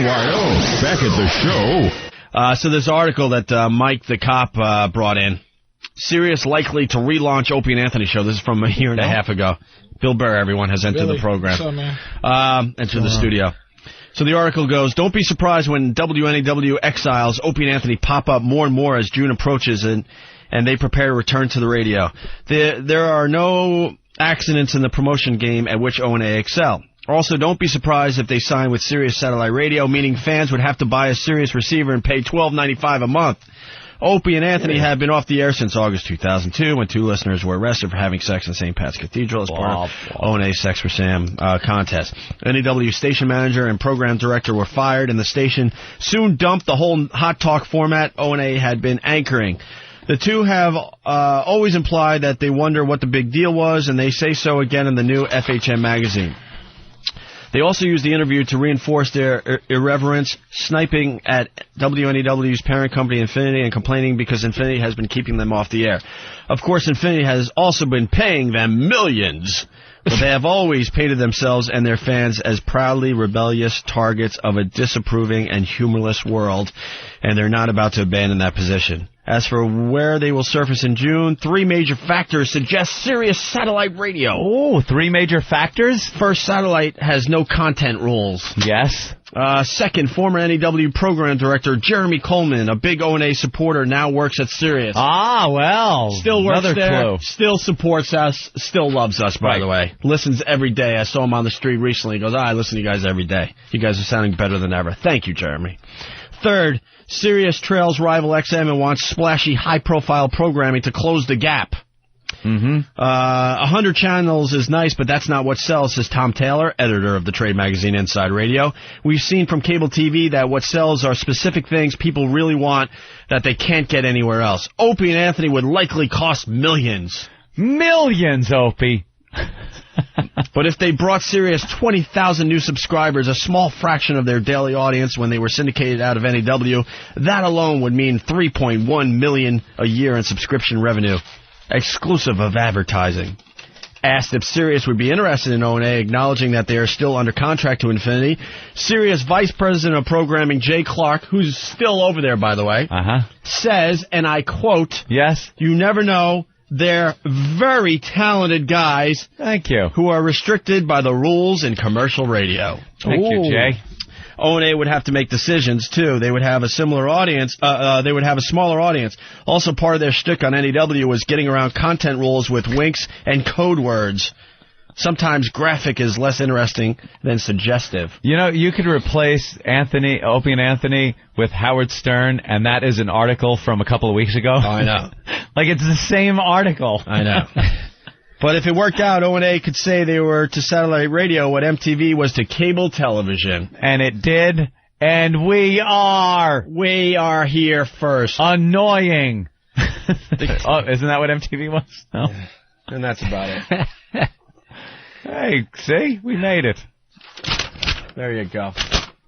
KYO, back at the show. So this article that Mike the cop brought in, Sirius likely to relaunch Opie and Anthony show. This is from a year and a half ago. Bill Burr, everyone, has entered the program. What's up, man? Entered the studio. So the article goes, don't be surprised when WNEW exiles Opie and Anthony pop up more and more as June approaches and they prepare to return to the radio. There are no accidents in the promotion game at which O&A excel. Also, don't be surprised if they sign with Sirius Satellite Radio, meaning fans would have to buy a Sirius receiver and pay $12.95 a month. Opie and Anthony have been off the air since August 2002 when 2 listeners were arrested for having sex in St. Pat's Cathedral as part of O&A's Sex for Sam contest. NEW station manager and program director were fired, and the station soon dumped the whole hot talk format O&A had been anchoring. The two have always implied that they wonder what the big deal was, and they say so again in the new FHM magazine. They also used the interview to reinforce their irreverence, sniping at WNEW's parent company Infinity and complaining because Infinity has been keeping them off the air. Of course, Infinity has also been paying them millions, but they have always painted themselves and their fans as proudly rebellious targets of a disapproving and humorless world, and they're not about to abandon that position. As for where they will surface in June, 3 major factors suggest Sirius Satellite Radio. Oh, 3 major factors? First, satellite has no content rules. Yes. Second, former NEW program director Jeremy Coleman, a big O&A supporter, now works at Sirius. Ah, well. Still works another there. Clue. Still supports us. Still loves us, by the way. Listens every day. I saw him on the street recently. He goes, I listen to you guys every day. You guys are sounding better than ever. Thank you, Jeremy. Third, Sirius trails rival XM and wants splashy, high-profile programming to close the gap. 100 channels is nice, but that's not what sells, says Tom Taylor, editor of the trade magazine Inside Radio. We've seen from cable TV that what sells are specific things people really want that they can't get anywhere else. Opie and Anthony would likely cost millions. Millions, Opie. But if they brought Sirius 20,000 new subscribers, a small fraction of their daily audience when they were syndicated out of NEW, that alone would mean $3.1 million a year in subscription revenue, exclusive of advertising. Asked if Sirius would be interested in O&A, acknowledging that they are still under contract to Infinity, Sirius Vice President of Programming Jay Clark, who's still over there, by the way, says, and I quote, "Yes, you never know. They're very talented guys. Thank you. Who are restricted by the rules in commercial radio." Thank you, Jay. O&A would have to make decisions, too. They would have a similar audience. They would have a smaller audience. Also, part of their shtick on NEW was getting around content rules with winks and code words. Sometimes graphic is less interesting than suggestive. You know, you could replace Opie and Anthony with Howard Stern, and that is an article from a couple of weeks ago. Oh, I know. Like, it's the same article. I know. But if it worked out, O&A could say they were to satellite radio what MTV was to cable television. And it did, and we are. We are here first. Annoying. Oh, isn't that what MTV was? No. And that's about it. Hey, see? We made it. There you go.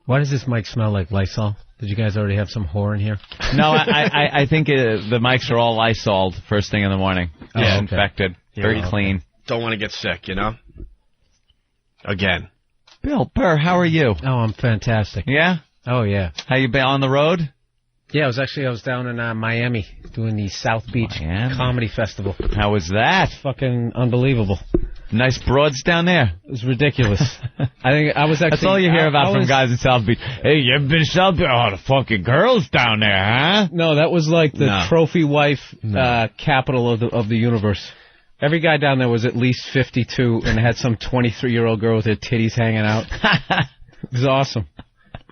Why does this mic smell like Lysol? Did you guys already have some whore in here? No, I think the mics are all Lysol'd first thing in the morning. Yeah, Disinfected. Very clean. Don't want to get sick, you know? Again. Bill Burr, how are you? Oh, I'm fantastic. Yeah? Oh, yeah. How you been on the road? Yeah, I was down in Miami doing the South Beach Comedy Festival. How was that? Fucking unbelievable. Nice broads down there. It was ridiculous. I think I was actually... That's all you hear about from guys in South Beach. Hey, you ever been to South Beach? Oh, the fucking girls down there, huh? No, that was like the trophy wife capital of the universe. Every guy down there was at least 52 and had some 23-year-old girl with her titties hanging out. It was awesome.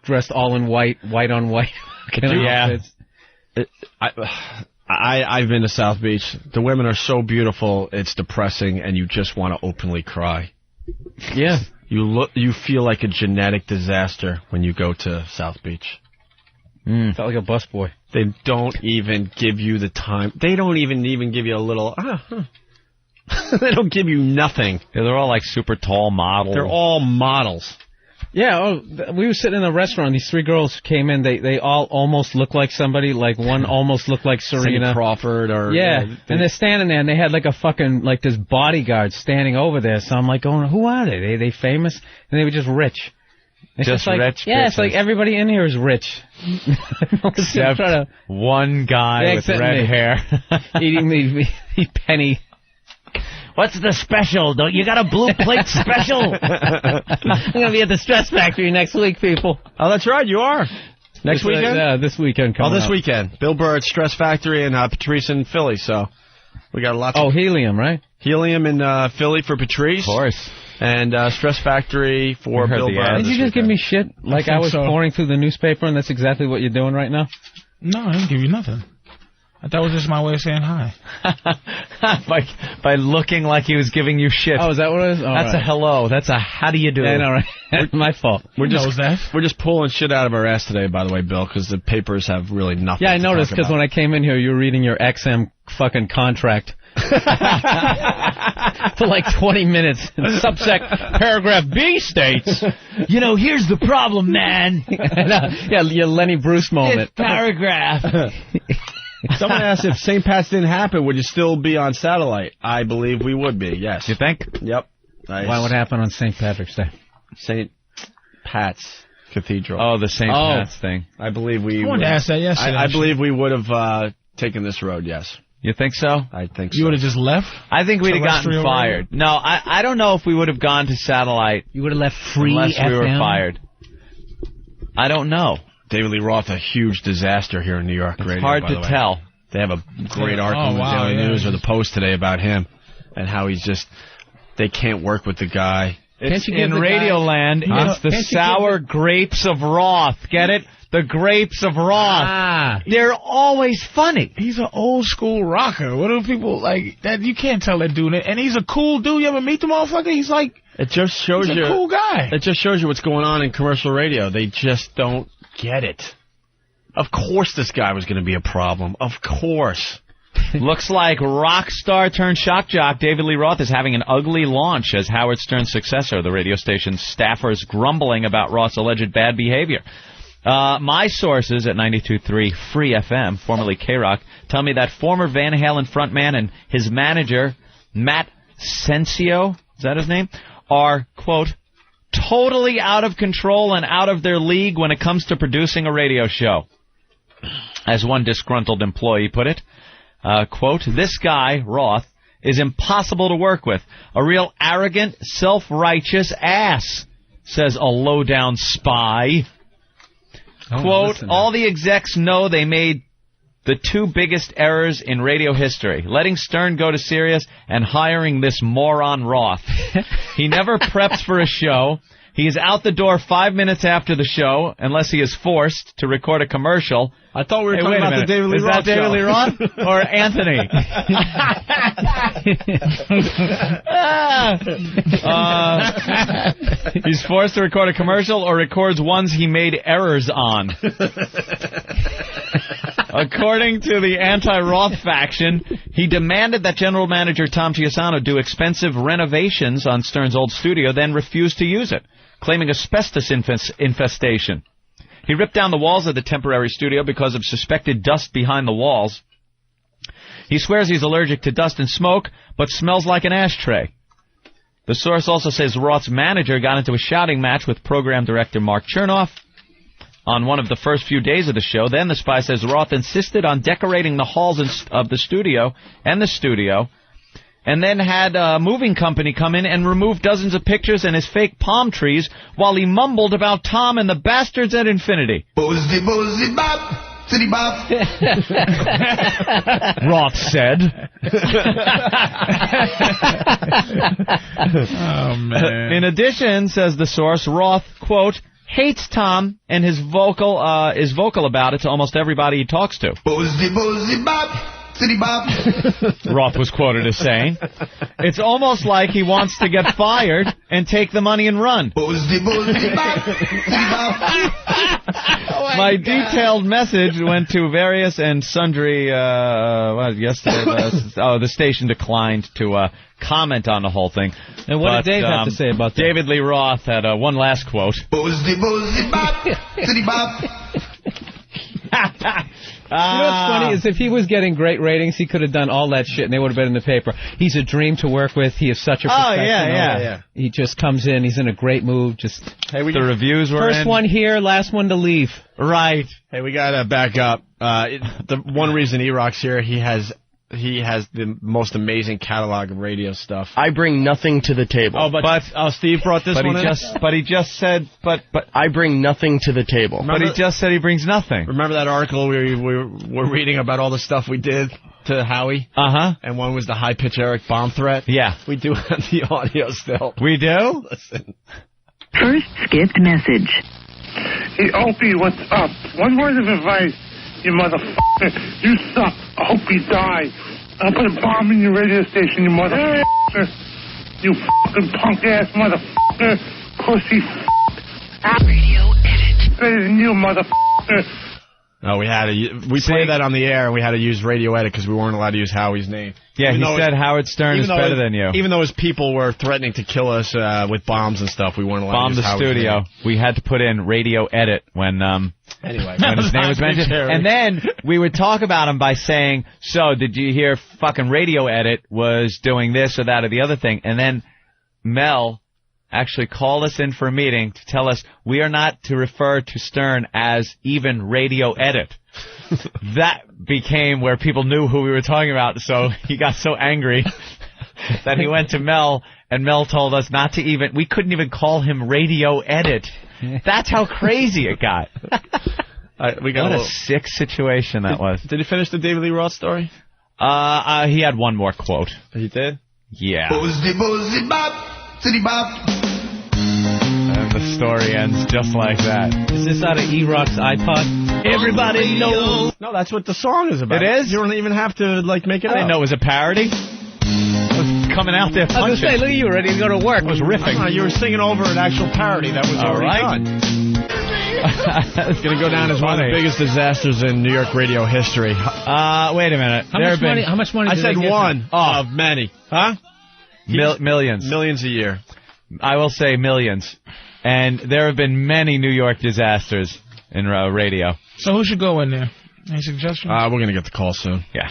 Dressed all in white on white. Yeah. I've been to South Beach. The women are so beautiful, it's depressing, and you just want to openly cry. Yeah. You feel like a genetic disaster when you go to South Beach. Felt like a busboy. They don't even give you the time. They don't even give you a little... They don't give you nothing. Yeah, they're all like super tall models. They're all models. Yeah, we were sitting in a restaurant. These 3 girls came in. They all almost looked like somebody. Like one almost looked like Serena Cindy Crawford. Or and they're standing there, and they had like a fucking like this bodyguard standing over there. So I'm like, going, who are they? They famous? And they were just rich. It's Just like, rich yeah, it's bitches. like everybody in here is rich. Except one guy with red hair. Eating the penny. What's the special? Don't you got a blue plate special? I'm going to be at the Stress Factory next week, people. Oh, that's right, you are. Next weekend? Yeah, this weekend coming this up. weekend. Bill Burr at Stress Factory and Patrice in Philly, so we got lots of... Helium, right? Helium in Philly for Patrice. Of course. And Stress Factory for Bill Burr. Did you just give me shit like I was pouring through the newspaper and that's exactly what you're doing right now? No, I didn't give you nothing. I thought it was just my way of saying hi. by looking like he was giving you shit. Oh, is that what it is? That's a hello. That's a how do you do? Yeah, I know, right? That's my fault. We're just pulling shit out of our ass today, by the way, Bill, because the papers have really nothing. Yeah, I noticed because when I came in here, you were reading your XM fucking contract. For like 20 minutes. Subsect paragraph B states, here's the problem, man. Yeah, your Lenny Bruce moment. It's paragraph. Someone asked if St. Pat's didn't happen, would you still be on satellite? I believe we would be, yes. You think? Yep. Nice. Why would happen on St. Patrick's Day? St. Pat's Cathedral. Oh, the St. Pat's thing. I believe we I wanted to ask that yesterday. I believe we would have taken this road, yes. You think so? I think so. You would have just left? I think we'd have gotten fired. No, I don't know if we would have gone to satellite. You would have left free unless FM? we were fired. I don't know. David Lee Roth, a huge disaster here in New York radio. It's hard to tell. They have a great article in the Daily News or the Post today about him and how he's just, they can't work with the guy. It's in Radioland, it's the sour grapes of Roth. Get it? The grapes of Roth. They're always funny. He's an old school rocker. What do people like that? You can't tell that dude. And he's a cool dude. You ever meet the motherfucker? He's like, it just shows he's a cool guy. It just shows you what's going on in commercial radio. They just don't get it. Of course this guy was going to be a problem. Of course. Looks like rock star turned shock jock David Lee Roth is having an ugly launch as Howard Stern's successor. The radio station's staffers grumbling about Roth's alleged bad behavior. My sources at 92.3 Free FM, formerly K-Rock, tell me that former Van Halen frontman and his manager, Matt Sensio, is that his name, are, quote, totally out of control and out of their league when it comes to producing a radio show. As one disgruntled employee put it, quote, this guy, Roth, is impossible to work with. A real arrogant, self-righteous ass, says a low-down spy. Quote, all the execs know they made the two biggest errors in radio history, letting Stern go to Sirius and hiring this moron Roth. He never preps for a show. He is out the door 5 minutes after the show, unless he is forced to record a commercial. I thought we were talking about the David Lee Roth show. Is that David Lee Roth or Anthony? He's forced to record a commercial or records ones he made errors on. According to the anti-Roth faction, he demanded that General Manager Tom Chiusano do expensive renovations on Stern's old studio, then refused to use it, claiming asbestos infestation. He ripped down the walls of the temporary studio because of suspected dust behind the walls. He swears he's allergic to dust and smoke, but smells like an ashtray. The source also says Roth's manager got into a shouting match with program director Mark Chernoff on one of the first few days of the show. Then the spy says Roth insisted on decorating the halls of the studio, and then had a moving company come in and remove dozens of pictures and his fake palm trees while he mumbled about Tom and the bastards at infinity. Boozy, boozy, bop, city bop. Roth said. Oh, man. In addition, says the source, Roth, quote, hates Tom and is vocal about it to almost everybody he talks to. Boozy, boozy, bop. Roth was quoted as saying, it's almost like he wants to get fired and take the money and run. My detailed message went to various and sundry, yesterday, the station declined to comment on the whole thing. And what did Dave have to say about that? David Lee Roth had one last quote. You know what's funny is if he was getting great ratings, he could have done all that shit and they would have been in the paper. He's a dream to work with. He is such a professional. yeah. He just comes in. He's in a great mood. Just Hey, The reviews were first one here, last one to leave. Right. Hey, we gotta back up. The one reason E-Rock's here, he has the most amazing catalog of radio stuff. I bring nothing to the table. But Steve brought this one in. But he just said, but I bring nothing to the table. but he just said he brings nothing. Remember that article we were reading about all the stuff we did to Howie? Uh-huh. And one was the high-pitch Eric bomb threat? Yeah. We do have the audio still. We do? Listen. First skipped message. Hey, Opie, what's up? One word of advice, you motherfucker. You suck. I hope you die. I'll put a bomb in your radio station, you motherfucker. You fucking punk-ass motherfucker. Pussy Radio edit. better than you, motherfucker. No, we played that on the air, and we had to use radio edit because we weren't allowed to use Howie's name. Yeah, he said Howard Stern is better than you. Even though his people were threatening to kill us with bombs and stuff, we weren't allowed to use Howie's studio. name. We had to put in radio edit when when his name was mentioned. And then we would talk about him by saying, so did you hear fucking radio edit was doing this or that or the other thing? And then Mel actually called us in for a meeting to tell us we are not to refer to Stern as even radio edit. That became where people knew who we were talking about, so he got so angry that he went to Mel, and Mel told us not to even, we couldn't even call him radio edit. That's how crazy it got. What a sick situation that was. Did he finish the David Lee Roth story? He had one more quote. He did? Yeah. Boozy bop, city bop. And the story ends just like that. Is this out of E-Rock's iPod? Everybody knows. No, that's what the song is about. It is? You don't even have to, make it up. I didn't know it was a parody. I was coming out there punching. I was going to say, look at you, ready to go to work. I was riffing. You were singing over an actual parody that was already done. It's going to go down as one of the biggest disasters in New York radio history. Wait a minute. How much money I did said they give one of many. Huh? Millions. Millions a year. I will say millions. And there have been many New York disasters in radio. So who should go in there? Any suggestions? We're going to get the call soon. Yeah.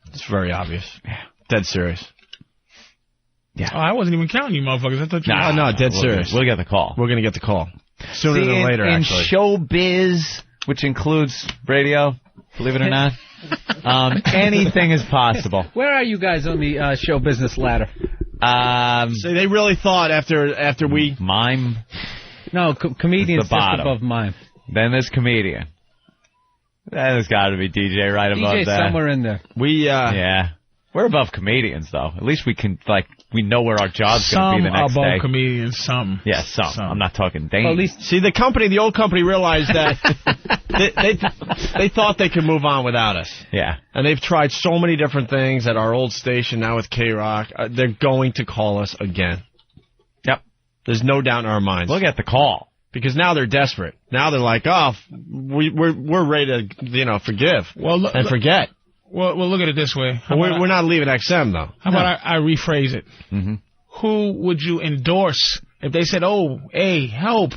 It's very obvious. Yeah. Dead serious. Yeah. Oh, I wasn't even counting you motherfuckers. I thought you were. No, dead serious. We'll get the call. We're going to get the call. Sooner than later, actually. In showbiz, which includes radio, believe it or not, anything is possible. Where are you guys on the show business ladder? So they really thought after we... Mime? No, comedian's the bottom. just above mime. Then there's comedian. Then there's got to be DJ right above DJ's that. somewhere in there. Yeah. We're above comedians, though. At least we can, we know where our job's going to be the next above day. comedians, some. Yeah, some. I'm not talking Dane. Well, at least, see, the old company realized that they thought they could move on without us. Yeah. And they've tried so many different things at our old station, now with K-Rock. They're going to call us again. Yep. There's no doubt in our minds. We'll get the call. Because now they're desperate. Now they're like, we're ready to, forgive and forget. Well, look at it this way. We're not leaving XM, though. How about I rephrase it? Mm-hmm. Who would you endorse if they said, "Oh, hey, help"?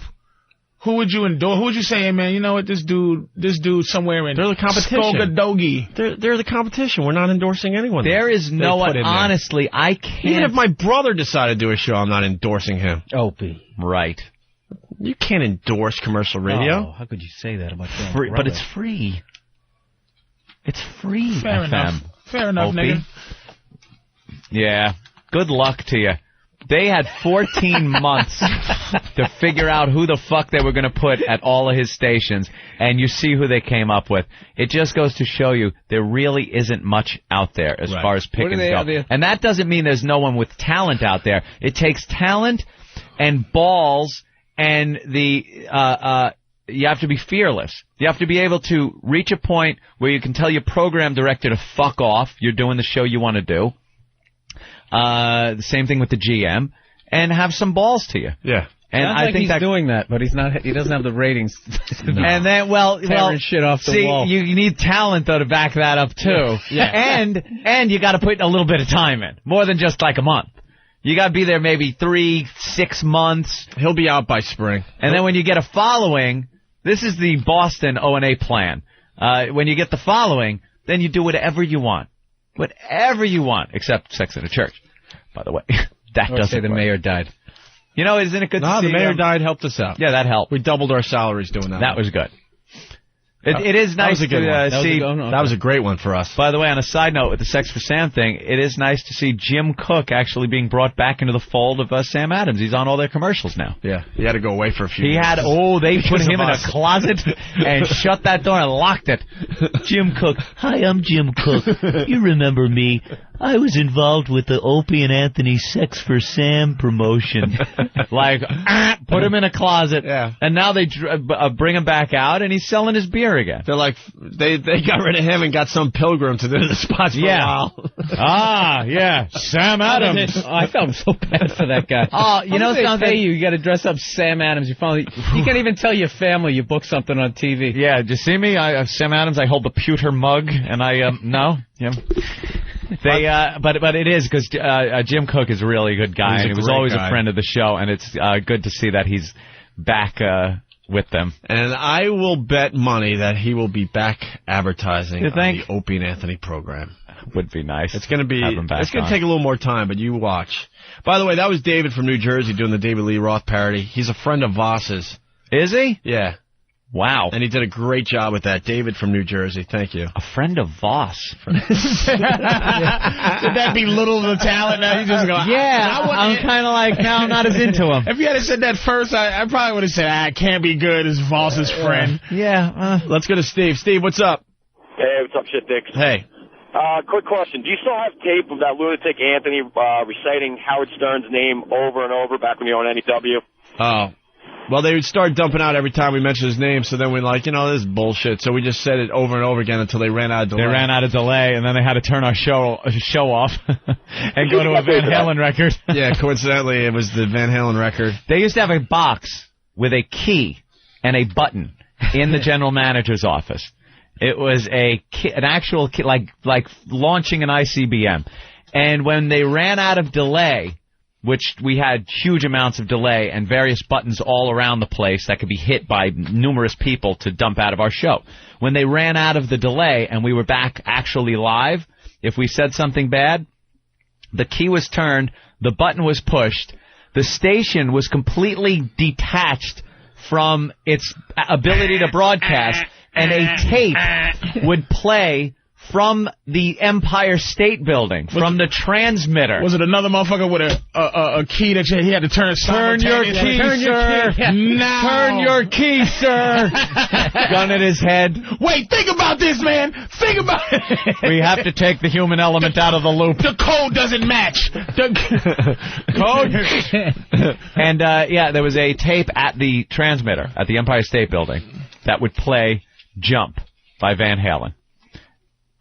Who would you endorse? Who would you say, "Hey, man, you know what? This dude somewhere in they're the competition. Skogadogi. They're the competition. We're not endorsing anyone. There is no one. Honestly, I can't. Even if my brother decided to do a show, I'm not endorsing him. Opie. Right. You can't endorse commercial radio. Oh, how could you say that about your free, brother? But it's free. It's free. Fair enough. Fair enough, Opie. nigga. Yeah. Good luck to you. They had 14 months to figure out who the fuck they were going to put at all of his stations, and you see who they came up with. It just goes to show you there really isn't much out there as far as pickings go. And that doesn't mean there's no one with talent out there. It takes talent and balls and you have to be fearless. You have to be able to reach a point where you can tell your program director to fuck off. You're doing the show you want to do. The same thing with the GM, and have some balls to you. Yeah. And Sounds I like think he's doing that, but he's not. He doesn't have the ratings. No. And then, tearing shit off the wall. You need talent though to back that up too. Yeah. And you got to put a little bit of time in, more than just like a month. You got to be there maybe 3-6 months. He'll be out by spring. And then when you get a following, this is the Boston O&A plan. When you get the following, then you do whatever you want. Whatever you want, except sex in a church, by the way. That or doesn't say the work. mayor died. You know, isn't it good to see? No, the mayor died, helped us out. Yeah, that helped. We doubled our salaries doing that. That was good. It is nice to see. That was a great one for us. By the way, on a side note with the Sex for Sam thing, it is nice to see Jim Cook actually being brought back into the fold of Sam Adams. He's on all their commercials now. Yeah, he had to go away for a few years. They put him in a closet and shut that door and locked it. Jim Cook. Hi, I'm Jim Cook. You remember me. I was involved with the Opie and Anthony Sex for Sam promotion. Put him in a closet. Yeah. And now they bring him back out, and he's selling his beer again. They're like, they got rid of him and got some pilgrim to do the spots for a while. Yeah. Sam Adams. I felt so bad for that guy. You know something? You got to dress up Sam Adams. You can't even tell your family you booked something on TV. Yeah, did you see me? Sam Adams, I hold the pewter mug, and no? Yeah. But it is because Jim Cook is a really good guy, and he was always a friend of the show, and it's good to see that he's back with them. And I will bet money that he will be back advertising on think? the Opie and Anthony program. Would be nice. It's going to take a little more time, but you watch. By the way, that was David from New Jersey doing the David Lee Roth parody. He's a friend of Voss's. Is he? Yeah. Wow. And he did a great job with that. David from New Jersey. Thank you. A friend of Voss. Did that belittle the talent? Now you just go, I'm kind of like, now I'm not as into him. If you had said that first, I probably would have said, it can't be good as Voss's friend. Let's go to Steve. Steve, what's up? Hey, what's up, shit dicks? Hey. Quick question. Do you still have tape of that lunatic Anthony reciting Howard Stern's name over and over back when you were on NEW? Oh. Well, they would start dumping out every time we mentioned his name, so then we're like, this is bullshit. So we just said it over and over again until they ran out of delay. They ran out of delay, and then they had to turn our show off and go to a Van Halen record. Yeah, coincidentally, it was the Van Halen record. They used to have a box with a key and a button in the general manager's office. It was an actual key, like launching an ICBM. And when they ran out of delay, which we had huge amounts of delay and various buttons all around the place that could be hit by numerous people to dump out of our show. When they ran out of the delay and we were back actually live, if we said something bad, the key was turned, the button was pushed, the station was completely detached from its ability to broadcast, and a tape would play from the Empire State Building, from the transmitter. Was it another motherfucker with a key that he had to turn? Turn your key, sir. Now. Turn your key, sir. Gun at his head. Wait, think about this, man. Think about it. We have to take the human element out of the loop. The code doesn't match. Code. And, there was a tape at the transmitter at the Empire State Building that would play Jump by Van Halen.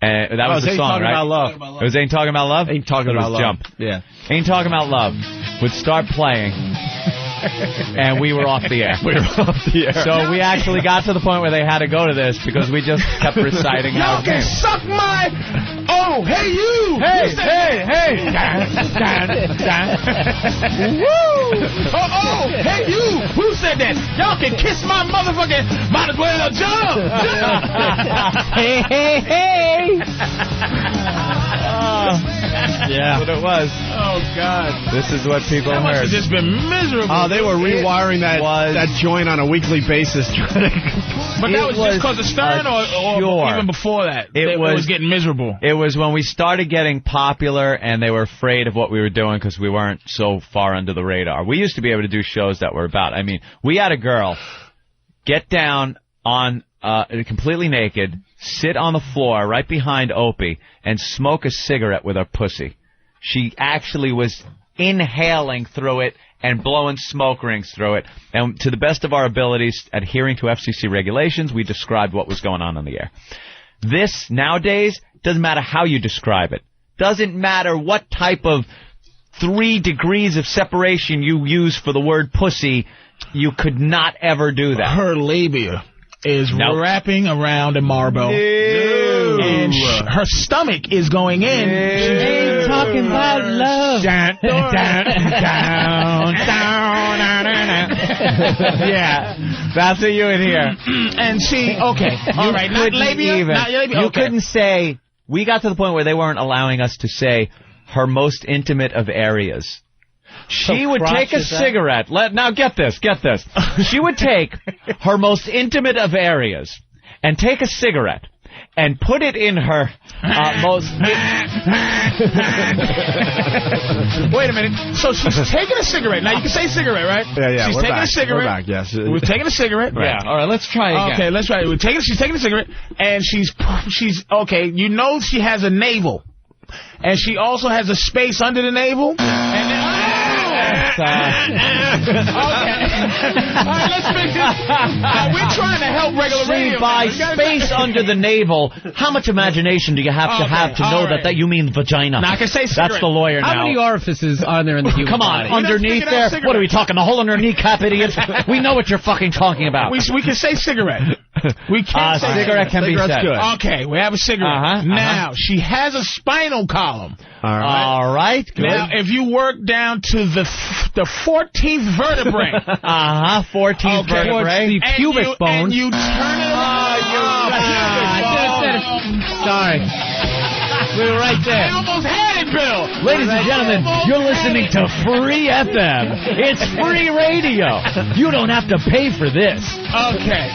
And that was the song, right? About love. It was Ain't Talking About Love? Ain't Talking About Love. Jump. Yeah. Ain't Talking About Love would start playing, and we were off the air. So we actually got to the point where they had to go to this because we just kept reciting Y'all can suck my... Oh, hey, you! Hey! Woo! Oh, hey, you! Who said that? Y'all can kiss my motherfucking... Might as well jump! Hey! Yeah. That's what it was. Oh, God. This is what people That heard. must have just been miserable. Oh, they were rewiring that joint on a weekly basis. But that was just because of Stern or even before that? It was getting miserable. It was when we started getting popular and they were afraid of what we were doing because we weren't so far under the radar. We used to be able to do shows that were about, we had a girl get down on completely naked, sit on the floor right behind Opie, and smoke a cigarette with her pussy. She actually was inhaling through it and blowing smoke rings through it. And to the best of our abilities, adhering to FCC regulations, we described what was going on the air. This, nowadays, doesn't matter how you describe it. Doesn't matter what type of 3 degrees of separation you use for the word pussy, you could not ever do that. Her labia. is wrapping around a marble. And her stomach is going in. She's talking about love. Yeah, that's what you would hear. And she, okay, all right, not labia. You couldn't say. We got to the point where they weren't allowing us to say her most intimate of areas. She would take a cigarette. Now get this. She would take her most intimate of areas and take a cigarette and put it in her most... Wait a minute. So she's taking a cigarette. Now you can say cigarette, right? Yeah. She's taking a cigarette. We're back, yes. We're taking a cigarette. Right. Yeah. All right, let's try again. Okay, let's try it. She's taking a cigarette, and she's okay. You know she has a navel, and she also has a space under the navel. And then, okay. All right, let's fix it. We're trying to help regular radio. By space under the navel, how much imagination do you have to know that you mean vagina? Now, I can say cigarette. That's the lawyer now. How many orifices are there in the human Come on, body? underneath there? What are we talking, the hole in her kneecap, idiots? We know what you're fucking talking about. We can say cigarette. We can't say cigarette can be said. Good. Okay, we have a cigarette. Now, she has a spinal column. All right. Good. Now, if you work down to the 14th vertebrae. 14th vertebrae. The pubic bone. And you turn it around. Sorry. We were right there. I almost had it, Bill. Ladies and gentlemen, you're listening to Free FM. It's free radio. You don't have to pay for this. Okay.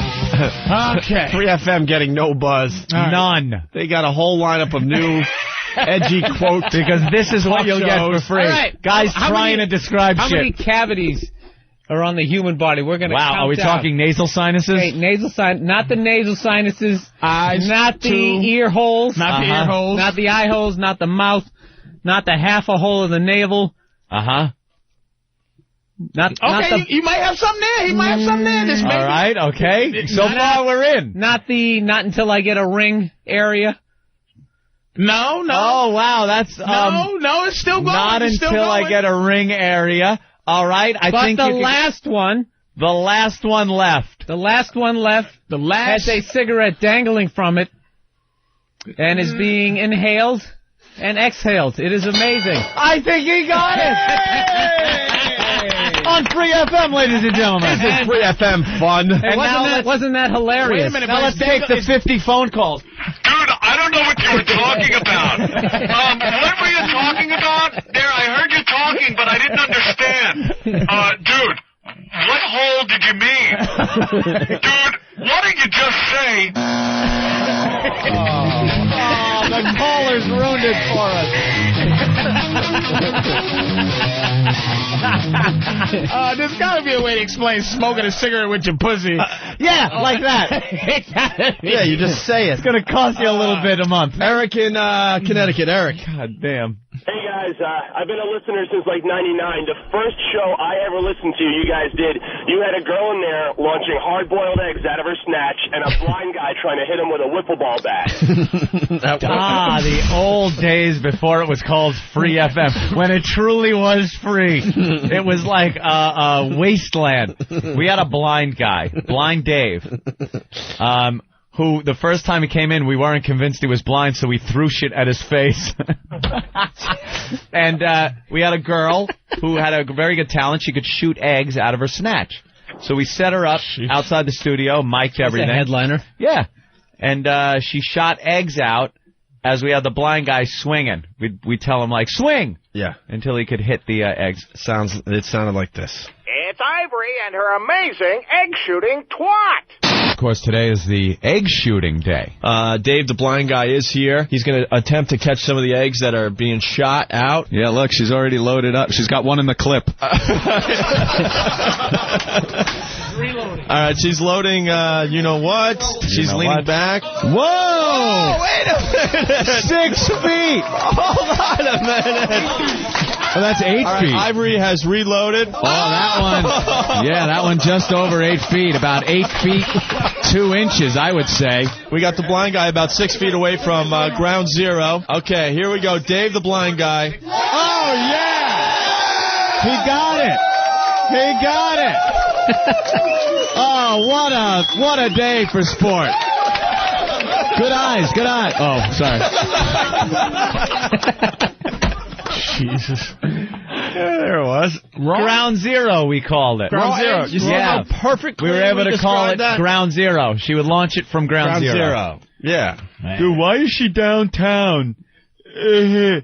Free FM getting no buzz. None. They got a whole lineup of new edgy quotes. Because this is what you'll get for free. All right. Guys trying to describe how shit. How many cavities are on the human body? We're going to count are we talking nasal sinuses? Okay, not the nasal sinuses, eyes, not the ear holes, not the ear holes, not the eye holes, not the mouth, not the half a hole of the navel. You might have something there. He might have something there. This all right, okay. So far we're in. Not until I get a ring area. No. Oh wow, that's no. It's still going. Not until I get a ring area. All right, I think the last one. The last one left. The last one left. Has a cigarette dangling from it, and is being inhaled and exhaled. It is amazing. I think he got it. On Free FM, ladies and gentlemen. This is Free FM fun. And wasn't that hilarious? Wait a minute, now let's take the 50 phone calls. Dude, I don't know what you were talking about. What were you talking about? There, I heard you talking, but I didn't understand. Dude, what hole did you mean? Dude, what did you just say? The callers ruined it for us. There's got to be a way to explain smoking a cigarette with your pussy. Yeah, like that. Yeah, you just say it. It's going to cost you a little bit a month. Eric in Connecticut. Eric. God damn. Hey, guys. I've been a listener since, like, 99. The first show I ever listened to, you guys did, you had a girl in there launching hard-boiled eggs out of her snatch and a blind guy trying to hit him with a wiffle ball bat. The old days before it was called Free FM, when it truly was free. It was like a wasteland. We had a blind guy, Blind Dave, who the first time he came in, we weren't convinced he was blind, so we threw shit at his face. And we had a girl who had a very good talent. She could shoot eggs out of her snatch. So we set her up outside the studio, mic'd everything. A headliner. Yeah. And she shot eggs out as we had the blind guy swinging. We'd tell him, like, swing! Yeah. Until he could hit the eggs. It sounded like this. It's Ivory and her amazing egg-shooting twat! Of course, today is the egg shooting day. Dave, the blind guy, is here. He's going to attempt to catch some of the eggs that are being shot out. Yeah, look, she's already loaded up. She's got one in the clip. Reloading. All right, she's loading, you know what? She's leaning back. Whoa! Oh, wait a minute! 6 feet! Hold on a minute! Well, that's 8 feet. Ivory has reloaded. Oh, that one. Yeah, that one just over 8 feet. About 8 feet, 2 inches, I would say. We got the blind guy about 6 feet away from ground zero. Okay, here we go. Dave, the blind guy. Oh, yeah! He got it! He got it! Oh, what a day for sport. Good eyes, good eyes. Oh, sorry. Jesus. Yeah, there it was. Ground Zero, we called it. Ground Zero. You see how perfectly we were able to call it that? Ground Zero. She would launch it from Ground Zero. Yeah. Dude, why is she downtown? And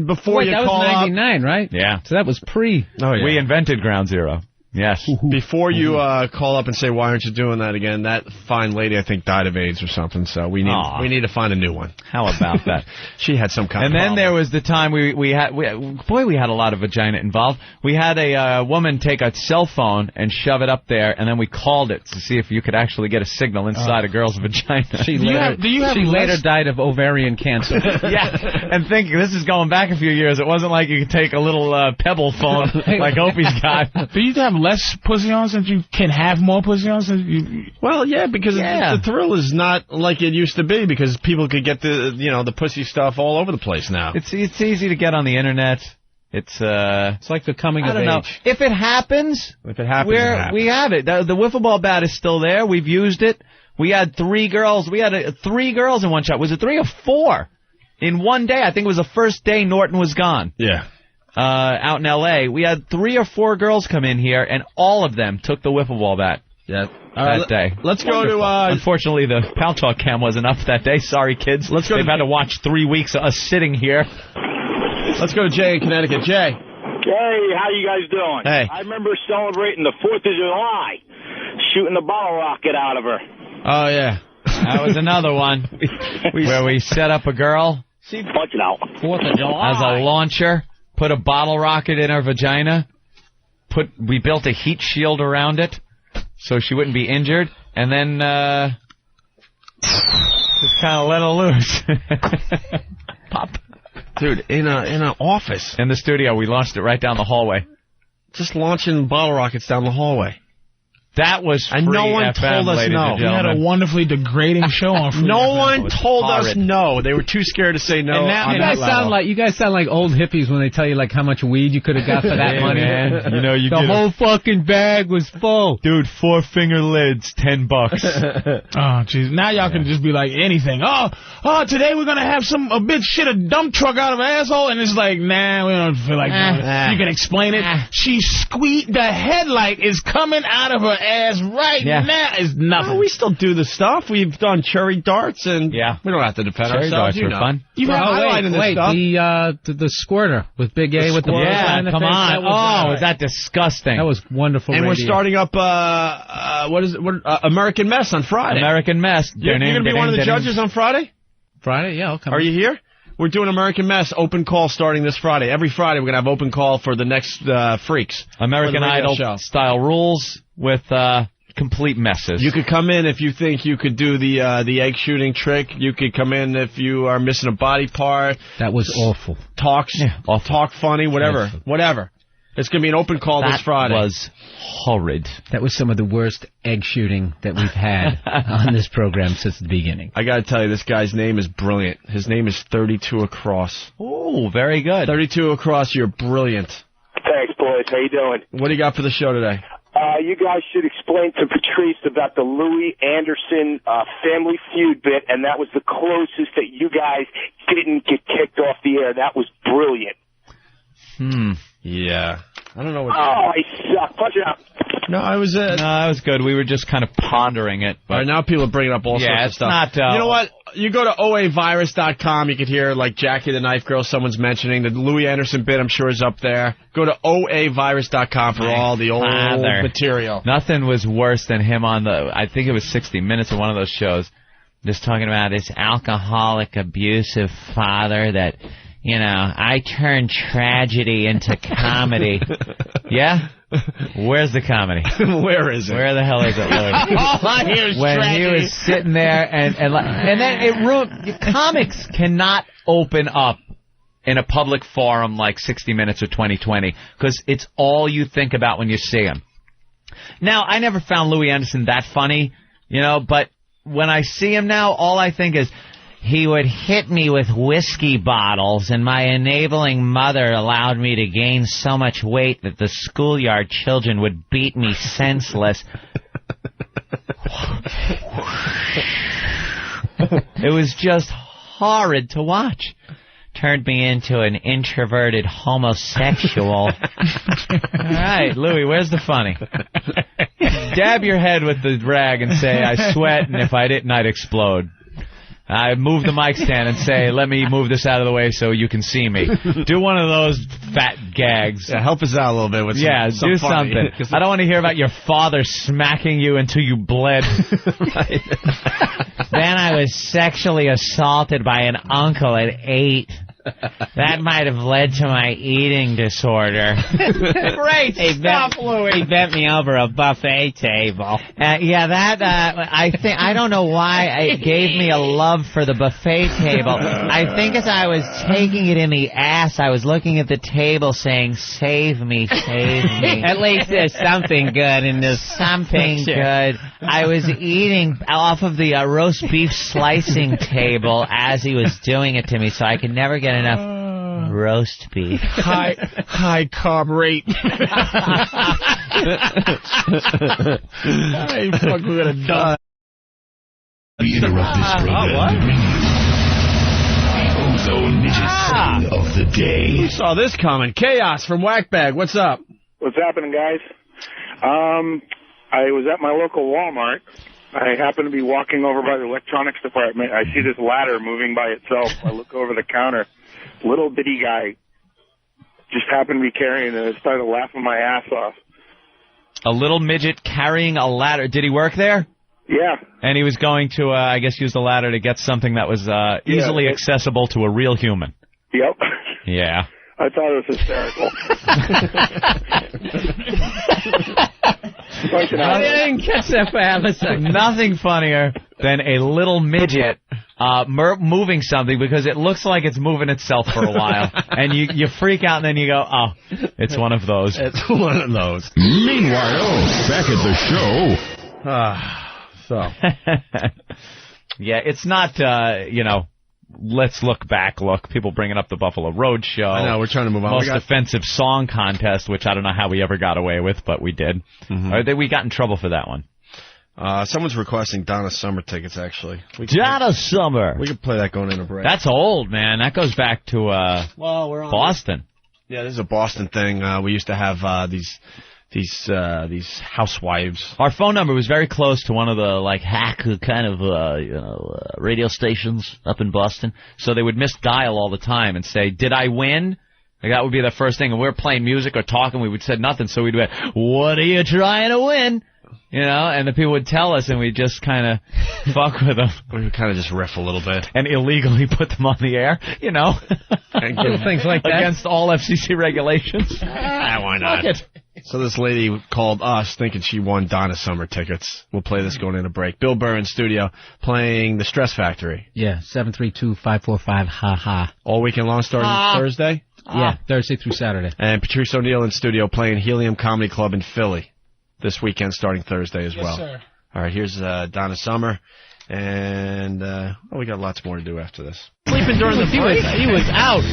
before you that call was up, 99, right? Yeah. So that was pre. Oh, yeah. We invented Ground Zero. Yes. Before you call up and say, why aren't you doing that again, that fine lady, I think, died of AIDS or something, so we need to find a new one. How about that? She had some kind of And then problem. there was the time we had a lot of vagina involved. We had a woman take a cell phone and shove it up there, and then we called it to see if you could actually get a signal inside a girl's vagina. She later died of ovarian cancer. Yeah, and thinking, this is going back a few years. It wasn't like you could take a little Pebble phone like Opie's got. Do you have less pussy on since you can have more pussy on? Since you... Well, yeah, because the thrill is not like it used to be because people could get the pussy stuff all over the place now. It's easy to get on the internet. It's like the coming of age. know. If it happens, it happens. We have it. The wiffle ball bat is still there. We've used it. We had 3 girls. We had 3 girls in one shot. Was it 3 or 4 in one day? I think it was the first day Norton was gone. Yeah. Out in L.A. We had 3 or 4 girls come in here, and all of them took the wiffle ball bat. Yeah. That day. Let's go to. Unfortunately, the Pal Talk cam wasn't up that day. Sorry, kids. They've had to watch 3 weeks of us sitting here. Let's go to Jay in Connecticut. Jay. Hey, how you guys doing? Hey. I remember celebrating the 4th of July, shooting the bottle rocket out of her. Oh yeah. That was another one where we set up a girl. See, punch it out. 4th of July. As a launcher. Put a bottle rocket in her vagina. We built a heat shield around it so she wouldn't be injured, and then just kind of let her loose. Pop, dude, in an office in the studio, we launched it right down the hallway. Just launching bottle rockets down the hallway. That was free and no one FM, told us no. We had a wonderfully degrading show on free No FM. one told us no. They were too scared to say no. And now you guys sound like old hippies when they tell you like how much weed you could have got for that money. Man. You know, the whole fucking bag was full. Dude, 4-finger lids, $10. Oh, jeez. Now y'all can just be like anything. Oh, today we're gonna have a bitch shit a dump truck out of her asshole, and it's like, nah, we don't feel like doing it. You can explain it. She squeaked. The headlight is coming out of her ass right now. Is nothing. No, we still do the stuff. We've done cherry darts, and we don't have to defend cherry ourselves. Cherry darts were fun. You've had highlight in this stuff. The squirter with Big A with the yeah, come on. Was that disgusting? That was wonderful. And radio. we're starting up American Mess on Friday. American Mess. You're going to be one of the judges on Friday? Friday, yeah, I'll come. Are you here? We're doing American Mess open call starting this Friday. Every Friday we're going to have open call for the next freaks. American Idol style rules with complete messes. You could come in if you think you could do the egg shooting trick. You could come in if you are missing a body part. That was awful. Talk funny, whatever. Whatever. It's going to be an open call this Friday. That was horrid. That was some of the worst egg shooting that we've had on this program since the beginning. I got to tell you, this guy's name is brilliant. His name is 32 Across. Oh, very good. 32 Across, you're brilliant. Thanks, boys. How you doing? What do you got for the show today? You guys should explain to Patrice about the Louis Anderson Family Feud bit, and that was the closest that you guys didn't get kicked off the air. That was brilliant. Yeah. I don't know what... Oh, I suck. Punch it out. No, I was... No, that was good. We were just kind of pondering it. But... All right, now people are bringing up all sorts of stuff. Not, you know what? You go to oavirus.com, you could hear, like, Jackie the Knife Girl, someone's mentioning. The Louis Anderson bit, I'm sure, is up there. Go to oavirus.com for all the old material. Nothing was worse than him on I think it was 60 Minutes or one of those shows, just talking about his alcoholic, abusive father that... You know, I turned tragedy into comedy. Yeah? Where's the comedy? Where is it? Where the hell is it, Louis? All I hear is when tragedy. He was sitting there, and then it ruined... Comics cannot open up in a public forum like 60 Minutes or 2020, because it's all you think about when you see him. Now, I never found Louis Anderson that funny, you know, but when I see him now, all I think is... he would hit me with whiskey bottles, and my enabling mother allowed me to gain so much weight that the schoolyard children would beat me senseless. It was just horrid to watch. Turned me into an introverted homosexual. All right, Louie, where's the funny? Dab your head with the rag and say, I sweat, and if I didn't, I'd explode. I move the mic stand and say, let me move this out of the way so you can see me. Do one of those fat gags. Yeah, help us out a little bit with some do funny. something. I don't want to hear about your father smacking you until you bled. Then I was sexually assaulted by an uncle at 8. That might have led to my eating disorder. Great stuff, Louie. He bent me over a buffet table. I don't know why it gave me a love for the buffet table. I think as I was taking it in the ass, I was looking at the table saying, save me, save me. At least there's something good in this. Something good. I was eating off of the roast beef slicing table as he was doing it to me, so I could never get enough roast beef. High carb rate. Hey, fuck, we're gonna die. We interrupt this program to bring you the Ozone Midget song of the day. Who saw this coming? Chaos from Whackbag. What's up? What's happening, guys? I was at my local Walmart. I happen to be walking over by the electronics department. I see this ladder moving by itself. I look over the counter. Little bitty guy just happened to be carrying it. I started laughing my ass off. A little midget carrying a ladder. Did he work there? Yeah. And he was going to, I guess, use the ladder to get something that was easily accessible to a real human. Yep. Yeah. I thought it was hysterical. I didn't catch that for half a second. Nothing funnier than a little midget moving something because it looks like it's moving itself for a while. And you freak out and then you go, oh, it's one of those. It's one of those. Meanwhile, back at the show. Yeah, it's not, let's look back. Look, people bringing up the Buffalo Road show. I know, we're trying to move on. Most offensive song contest, which I don't know how we ever got away with, but we did. Mm-hmm. We got in trouble for that one. Someone's requesting Donna Summer tickets, actually. Donna Summer. We could play that going in a break. That's old, man. That goes back to we're on Boston. Yeah, this is a Boston thing. We used to have these housewives. Our phone number was very close to one of the hack kind of radio stations up in Boston. So they would misdial all the time and say, "Did I win?" That would be the first thing. And we were playing music or talking, we would say nothing. So we'd be, "What are you trying to win?" And the people would tell us, and we'd just kind of fuck with them. We would kind of just riff a little bit. And illegally put them on the air, And things like that. Against all FCC regulations. Why not? So this lady called us thinking she won Donna Summer tickets. We'll play this going in a break. Bill Burr in studio playing The Stress Factory. Yeah, 732-545, ha-ha. All weekend long starting Thursday? Yeah, Thursday through Saturday. And Patrice O'Neill in studio playing Helium Comedy Club in Philly this weekend starting Thursday as well. Sir. All right, here's Donna Summer. And we got lots more to do after this. Sleeping during the break. He was out.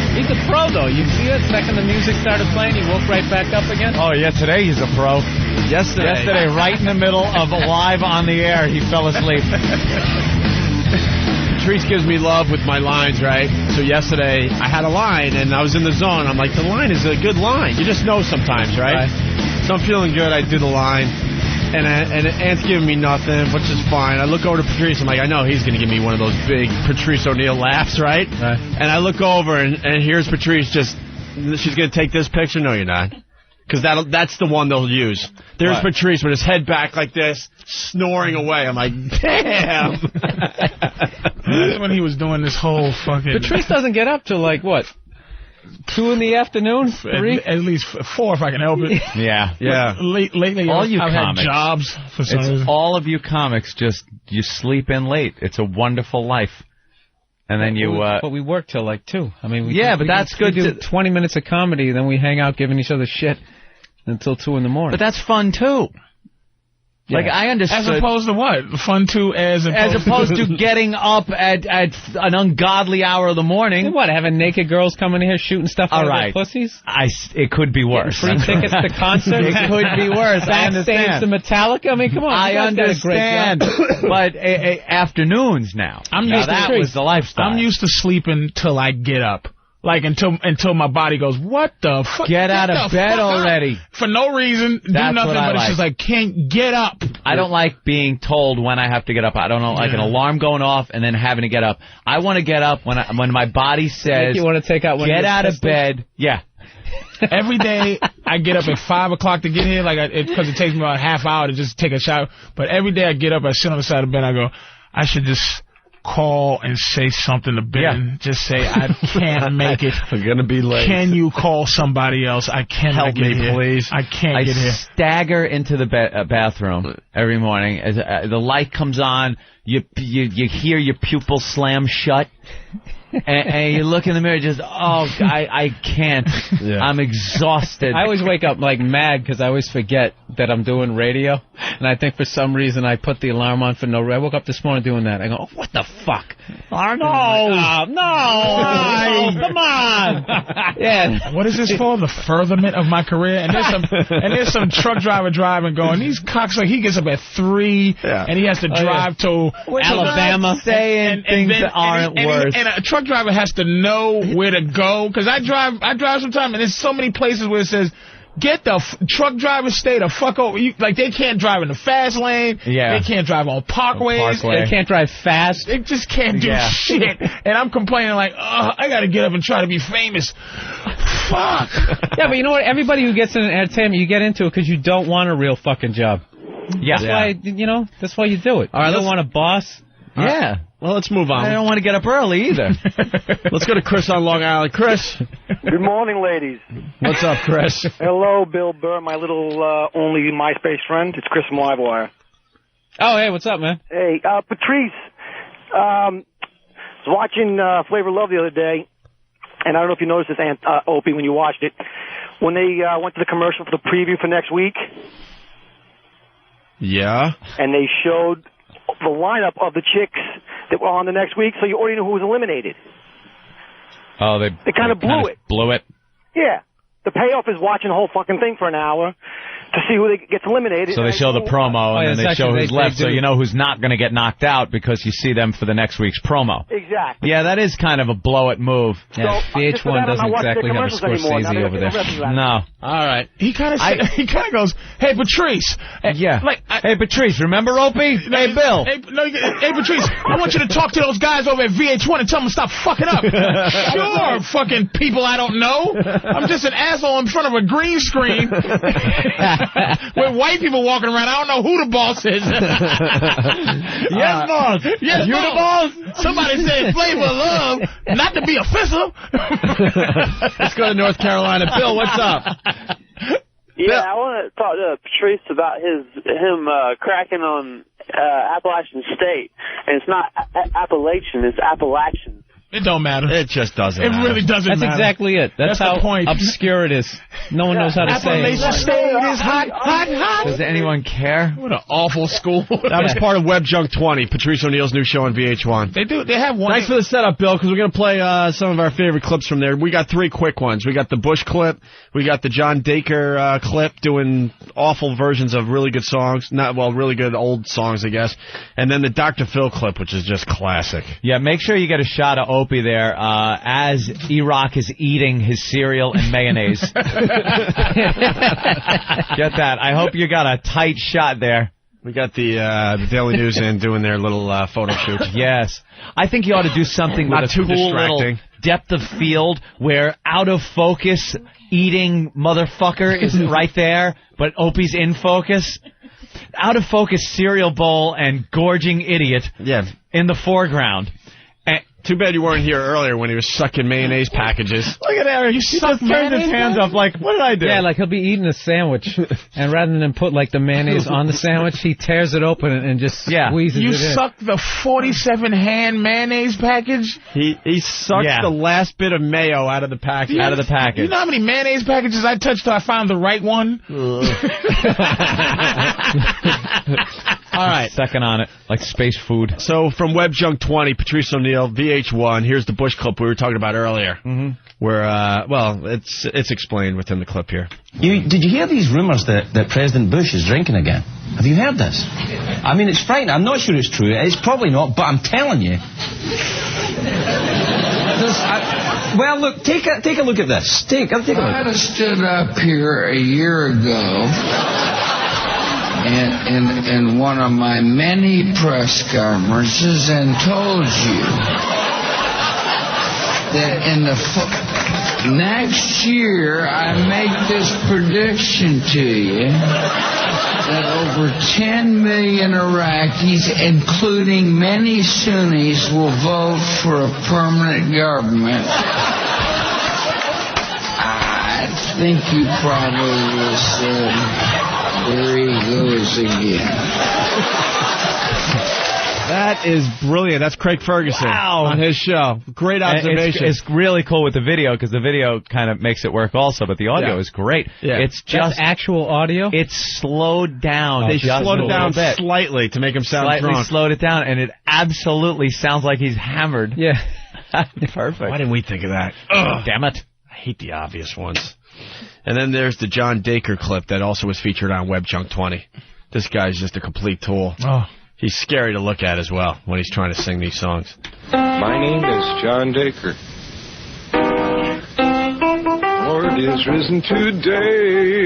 He's a pro, though. You see that? Second the music started playing, he woke right back up again. Oh, yeah, today he's a pro. Yesterday, right in the middle of live on the air, he fell asleep. Patrice gives me love with my lines, right? So yesterday, I had a line, and I was in the zone. I'm like, the line is a good line. You just know sometimes, right? So I'm feeling good. I do the line, and Ant's giving me nothing, which is fine. I look over to Patrice. I'm like, I know he's going to give me one of those big Patrice O'Neill laughs, right? And I look over, and here's Patrice just, she's going to take this picture? No, you're not. Because that's the one they'll use. There's Patrice with his head back like this, snoring away. I'm like, damn. That's when he was doing this whole fucking... Patrice doesn't get up till, 2 in the afternoon? 3? At least 4 if I can help it. Yeah. Lately, all you I've comics, had jobs for some reason. All of you comics, you sleep in late. It's a wonderful life. And then But we work till 2. I mean, but that's good. We do 20 minutes of comedy, then we hang out giving each other shit until 2 in the morning. But that's fun, too. Like, I understood. As opposed to what? Fun to as opposed to getting up at an ungodly hour of the morning. What, having naked girls coming in here shooting stuff out of their pussies? It could be worse. Free tickets to concerts? It could be worse. I understand. To Metallica? I mean, come on. I understand. But afternoons now. That was the lifestyle. I'm used to sleeping till I get up. Like, until my body goes, what the fuck? Get out of bed already. For no reason, do nothing, but it's just like, can't get up. I don't like being told when I have to get up. I don't like an alarm going off and then having to get up. I want to get up when my body says, you want to take out one get out of bed. Yeah. Every day, I get up at 5 o'clock to get here, because it takes me about a half hour to just take a shower. But every day I get up, I sit on the side of the bed, I go, I should just call and say something to Ben. Yeah. Just say, I can't make it. I'm going to be late. Can you call somebody else? I cannot get here. Please. I can't get here. I stagger into the bathroom every morning. As the light comes on, you hear your pupils slam shut. and you look in the mirror, just, I can't. Yeah. I'm exhausted. I always wake up mad because I always forget that I'm doing radio, and I think for some reason I put the alarm on for no reason. I woke up this morning doing that. I go, what the fuck? I know. Come on. Yeah. What is this for? The furtherment of my career? And there's some truck driver driving going, these cocks, he gets up at 3 and he has to drive to Alabama, saying things that aren't worse. And a truck driver has to know where to go, because I drive sometimes, and there's so many places where it says, get the truck drivers stay the fuck over. They can't drive in the fast lane. Yeah. They can't drive on parkways. They can't drive fast. They just can't do shit. And I'm complaining I got to get up and try to be famous. Fuck. Yeah, but you know what? Everybody who gets in entertainment, you get into it because you don't want a real fucking job. Yeah. That's why you do it. All right, you don't want a boss. Yeah. Well, let's move on. I don't want to get up early either. Let's go to Chris on Long Island. Chris. Good morning, ladies. What's up, Chris? Hello, Bill Burr, my little only MySpace friend. It's Chris from Livewire. Oh, hey, what's up, man? Hey, Patrice. Was watching Flavor of Love the other day, and I don't know if you noticed this, Opie, when you watched it. When they went to the commercial for the preview for next week. Yeah. And they showed the lineup of the chicks that were on the next week, so you already knew who was eliminated. Oh, they kind of blew it. Blew it? Yeah. The payoff is watching the whole fucking thing for an hour to see who gets eliminated. So they show the promo, and then they show who's left, so you know who's not going to get knocked out because you see them for the the next promo. Exactly. Yeah, that is kind of a blow-it move. Yeah, so, VH1 doesn't exactly have a Scorsese over there. No. All right. He kind of goes, hey, Patrice. Yeah. Hey, Patrice, remember Opie? Hey, Bill. Hey, Patrice, I want you to talk to those guys over at VH1 and tell them to stop fucking up. Sure, fucking people I don't know. I'm just an asshole in front of a green screen with white people walking around. I don't know who the boss is. Yes, boss. Yes, you the boss? Somebody said Flavor of Love, not to be offensive. Let's go to North Carolina. Bill, what's up? Yeah, I want to talk to Patrice about him cracking on Appalachian State. And it's not Appalachian, it's Appalachian. It don't matter. It just doesn't matter. It really doesn't matter. That's exactly it. That's how the point. obscure it is. No one knows how to say it. Appalachian State is hot, hot, hot. Does anyone care? What an awful school. That was part of Web Junk 20, Patrice O'Neal's new show on VH1. They do. They have one. Thanks for the setup, Bill, because we're going to play some of our favorite clips from there. We got 3 quick ones. We got the Bush clip. We got the John Dacre clip doing awful versions of really good songs. Really good old songs, I guess. And then the Dr. Phil clip, which is just classic. Yeah, make sure you get a shot of Opie there as E-Rock is eating his cereal and mayonnaise. Get that. I hope you got a tight shot there. We got the Daily News in doing their little photo shoot. Yes. I think you ought to do something with a cool little depth of field where out of focus eating motherfucker is right there, but Opie's in focus. Out of focus cereal bowl and gorging idiot in the foreground. Too bad you weren't here earlier when he was sucking mayonnaise packages. Look at Aaron. You just turned his hands up like, what did I do? Yeah, he'll be eating a sandwich, and rather than put the mayonnaise on the sandwich, he tears it open and just squeezes it in. You sucked the 47-hand mayonnaise package? He sucked the last bit of mayo out of the package. You know how many mayonnaise packages I touched till I found the right one? All right. Second on it, like space food. So from Web Junk 20, Patrice O'Neill, VH1. Here's the Bush clip we were talking about earlier. Mm-hmm. Where, it's explained within the clip here. Did you hear these rumors that President Bush is drinking again? Have you heard this? I mean, it's frightening. I'm not sure it's true. It's probably not, but I'm telling you. Well, look, take a look at this. Take a look. I'd have stood up here a year ago in one of my many press conferences and told you that in the next year I make this prediction to you that over 10 million Iraqis, including many Sunnis, will vote for a permanent government. I think you probably said, there he goes again. That is brilliant. That's Craig Ferguson on his show. Great observation. It's really cool with the video because the video kind of makes it work also, but the audio is great. Yeah. It's just actual audio? It's slowed down. They just slowed it down bit. slightly to make him sound Slightly drunk. slowed it down, and it absolutely sounds like he's hammered. Yeah. Perfect. Why didn't we think of that? Ugh. Damn it. I hate the obvious ones. And then there's the John Dacre clip that also was featured on Web Junk 20. This guy's just a complete tool. Oh. He's scary to look at as well when he's trying to sing these songs. My name is John Dacre. Lord is risen today.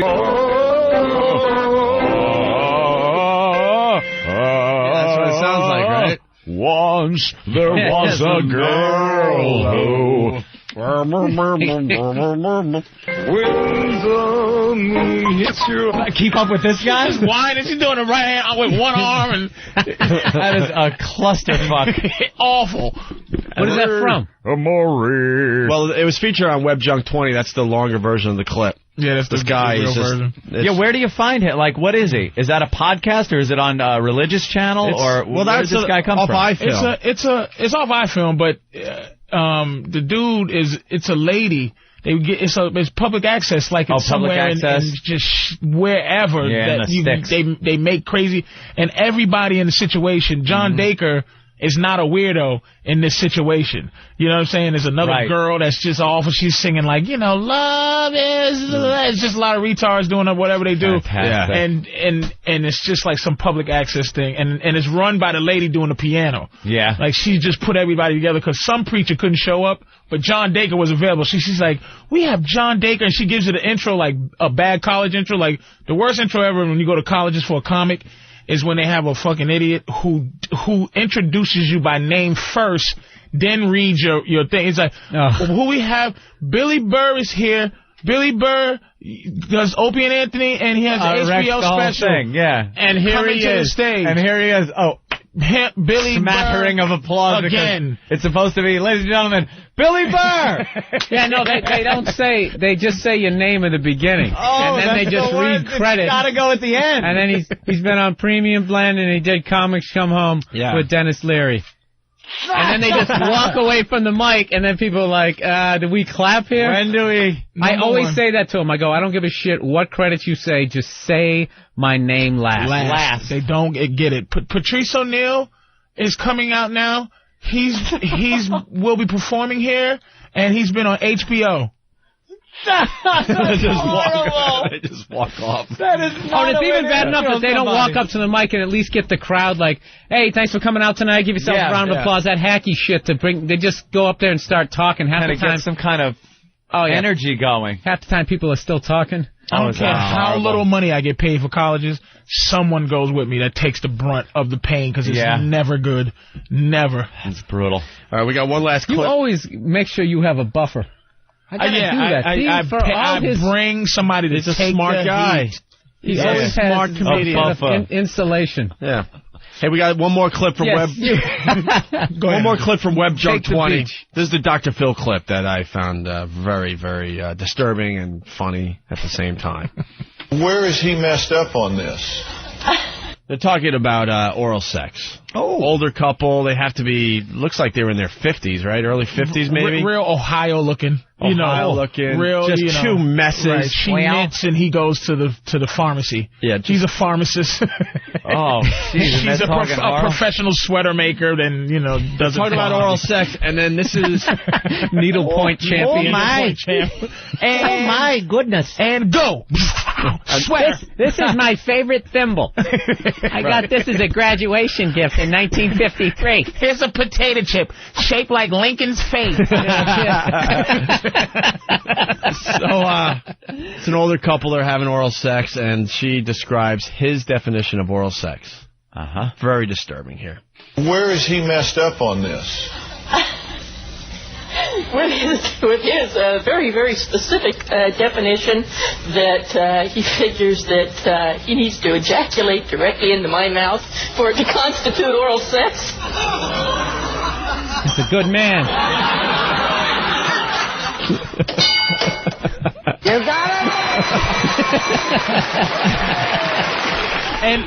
That's what it sounds like, right? Once there was a girl who... When the moon hits your... Keep up with this guy? Why is he doing it right hand with one arm? And that is a clusterfuck. Awful. What is that from? Amore. Well, it was featured on Web Junk 20. That's the longer version of the clip. Yeah, that's this the guy. real Is just, version. Yeah, where do you find him? Like, what is he? Is that a podcast or is it on a religious channel? Or where does this guy come off from? iFilm. It's off iFilm, but the dude it's a lady. It's public access, like it's somewhere in just wherever that they make crazy, and everybody in the situation. John Dacre is not a weirdo in this situation. You know what I'm saying? There's another girl that's just awful. She's singing like, love is... It's just a lot of retards doing whatever they do. And it's just like some public access thing. And it's run by the lady doing the piano. Yeah. Like she just put everybody together because some preacher couldn't show up, but John Dacre was available. She's like, we have John Dacre, and she gives it an intro, like a bad college intro. Like the worst intro ever when you go to colleges for a comic is when they have a fucking idiot who introduces you by name first, then reads your thing. It's like, who we have? Billy Burr is here. Billy Burr does Opie and Anthony, and he has an HBO special. Thing, yeah. And here he is. Stage. And here he is. Oh. Billy Smattering Burr of applause again. It's supposed to be, ladies and gentlemen, Billy Burr. Yeah, no, they don't say. They just say your name in the beginning, and then they just read credits. Gotta go at the end. And then he's been on Premium Blend, and he did Comics Come Home with Dennis Leary. And then they just walk away from the mic, and then people are like, do we clap here? When do we? I always say that to them. I go, I don't give a shit what credits you say, just say my name last. They don't get it. Patrice O'Neill is coming out now. Will be performing here, and he's been on HBO. Just walk off. That is not it's even bad enough that they don't walk up to the mic and at least get the crowd like, hey, thanks for coming out tonight. Give yourself a round of applause. That hacky shit to bring. They just go up there and start talking. Half the time, get some kind of energy going. Half the time, people are still talking. I don't care how little money I get paid for colleges. Someone goes with me that takes the brunt of the pain because it's never good. Never. It's brutal. All right, we got one last clip. You always make sure you have a buffer. I gotta do that. I bring somebody that's a smart guy. He always has smart comedian. Insulation. Yeah. Hey, we got one more clip from Web Junk 20. This is the Dr. Phil clip that I found very, very disturbing and funny at the same time. Where is he messed up on this? They're talking about oral sex. Oh. Older couple. They have to be, looks like they were in their 50s, right? Early 50s, maybe? Real Ohio looking. Looking. Real, just two messes. Right. She knits and he goes to the pharmacy. Yeah. He's a pharmacist. Oh, she's a professional sweater maker, then, doesn't talk about oral sex, and then this is needlepoint champion. Oh, my. Oh, my goodness. And go. Sweater. This is my favorite thimble. I got this as a graduation gift in 1953. Here's a potato chip shaped like Lincoln's face. So, it's an older couple. They're having oral sex, and she describes his definition of oral sex. Very disturbing here. Where is he messed up on this? With his very, very specific definition that he figures that he needs to ejaculate directly into my mouth for it to constitute oral sex. He's a good man. You got it?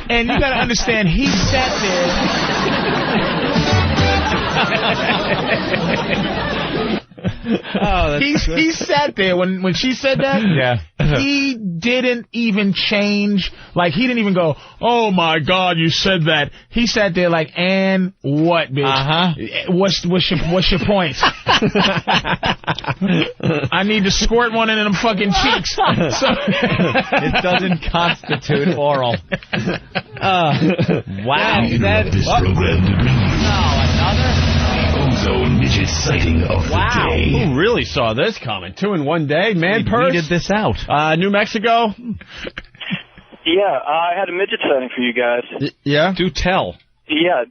And you got to understand, he sat there. He sat there when she said that. Yeah. He didn't even change. Like, he didn't even go, "Oh my God, you said that." He sat there like, "And what, bitch? What's your point?" I need to squirt one in them fucking cheeks. So it doesn't constitute oral. Wow. This program to bring you another Ozone Midget sighting of the day. Who really saw this coming? 2 in one day? Man purse? We tweeted this out. New Mexico? Yeah, I had a midget sighting for you guys. Yeah? Do tell. Yeah,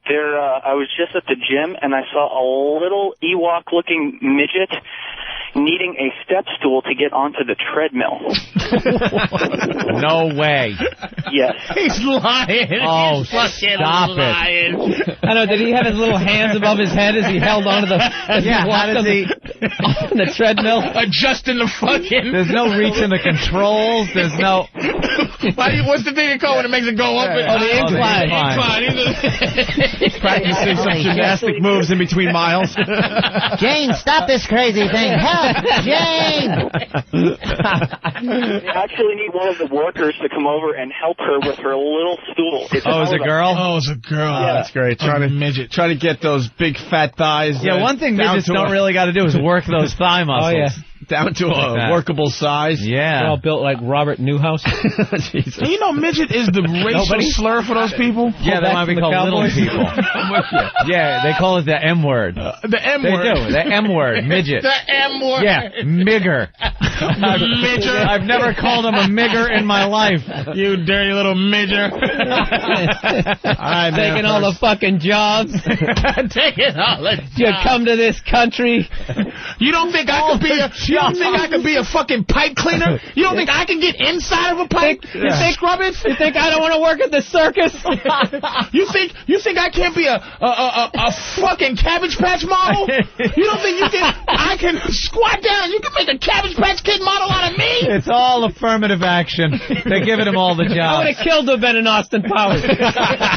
I was just at the gym, and I saw a little Ewok-looking midget needing a step stool to get onto the treadmill. No way. Yes. He's lying. Oh, He's fucking stop lying. I know, did he have his little hands above his head as he held onto the... How does he... on the treadmill? Adjusting the fucking... There's no reaching the controls. There's no... What's the thing you call when it makes it go up? The incline. He's practicing some gymnastic moves in between miles. Jane, stop this crazy thing. Help, Jane! They actually need one of the workers to come over and help her with her little stool. It's a girl? Oh, it's a girl. Yeah. That's great. Trying to get those big fat thighs. Yeah, one thing midgets don't really got to do is work those thigh muscles. Oh, yeah. Down to a workable size. Yeah. They're all built like Robert Newhouse. Jesus. And midget is the racial slur for those people? Yeah, they might be called little people. Yeah, they call it the M word. The M word. They do. The M word. Midget. The M word. Yeah, migger. Midger. I've never called him a migger in my life. You dirty little midger. All right, taking all the fucking jobs. Taking all the jobs. You come to this country. You don't think I could be a fucking pipe cleaner? You don't think I can get inside of a pipe and scrub it? You think I don't want to work at the circus? You think I can't be a fucking Cabbage Patch model? You don't think I can squat down? You can make a Cabbage Patch Kid model out of me? It's all affirmative action. They're giving him all the jobs. I would have killed to have been in Austin Powers.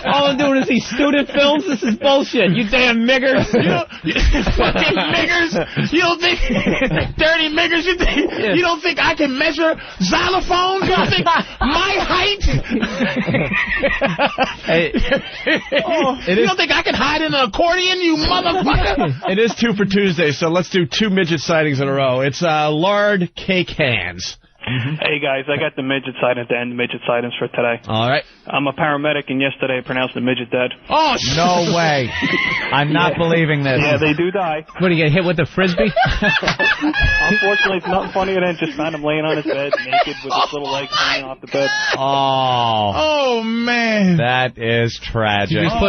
All I'm doing is these student films. This is bullshit. You damn miggers. Fucking miggers. You don't think dirty miggers? You don't think I can measure xylophones? You don't think my height? You don't think I can hide in an accordion, you motherfucker? It is 2 for Tuesday, so let's do 2 midget sightings in a row. It's lard cake hands. Hey, guys, I got the midget sighting at the end, midget sightings for today. All right. I'm a paramedic, and yesterday I pronounced the midget dead. Oh, no way. I'm not believing this. Yeah, they do die. What, do you get hit with a frisbee? Unfortunately, it's nothing funnier than just found him laying on his bed, naked, with his little legs hanging off the bed. Oh, man. That is tragic. You just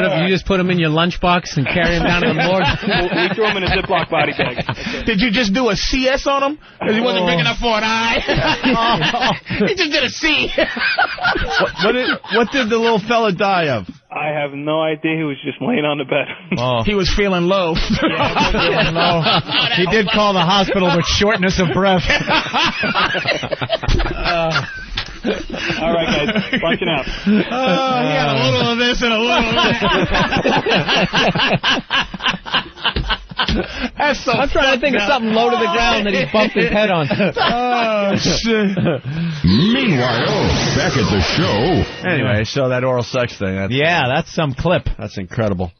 put him in your lunchbox and carry him down to the morgue? We threw him in a Ziploc body bag. Did you just do a CS on him? Because he wasn't big enough for an eye? He just did a C. What did the little fella die of? I have no idea. He was just laying on the bed. He was feeling low. He did call the hospital with shortness of breath. All right, guys. Watching out. He had a little of this and a little of that. I'm trying to think of something low to the ground that he bumped his head on. Oh, shit. Meanwhile, back at the show. Anyway, so that oral sex thing. That's some clip. That's incredible.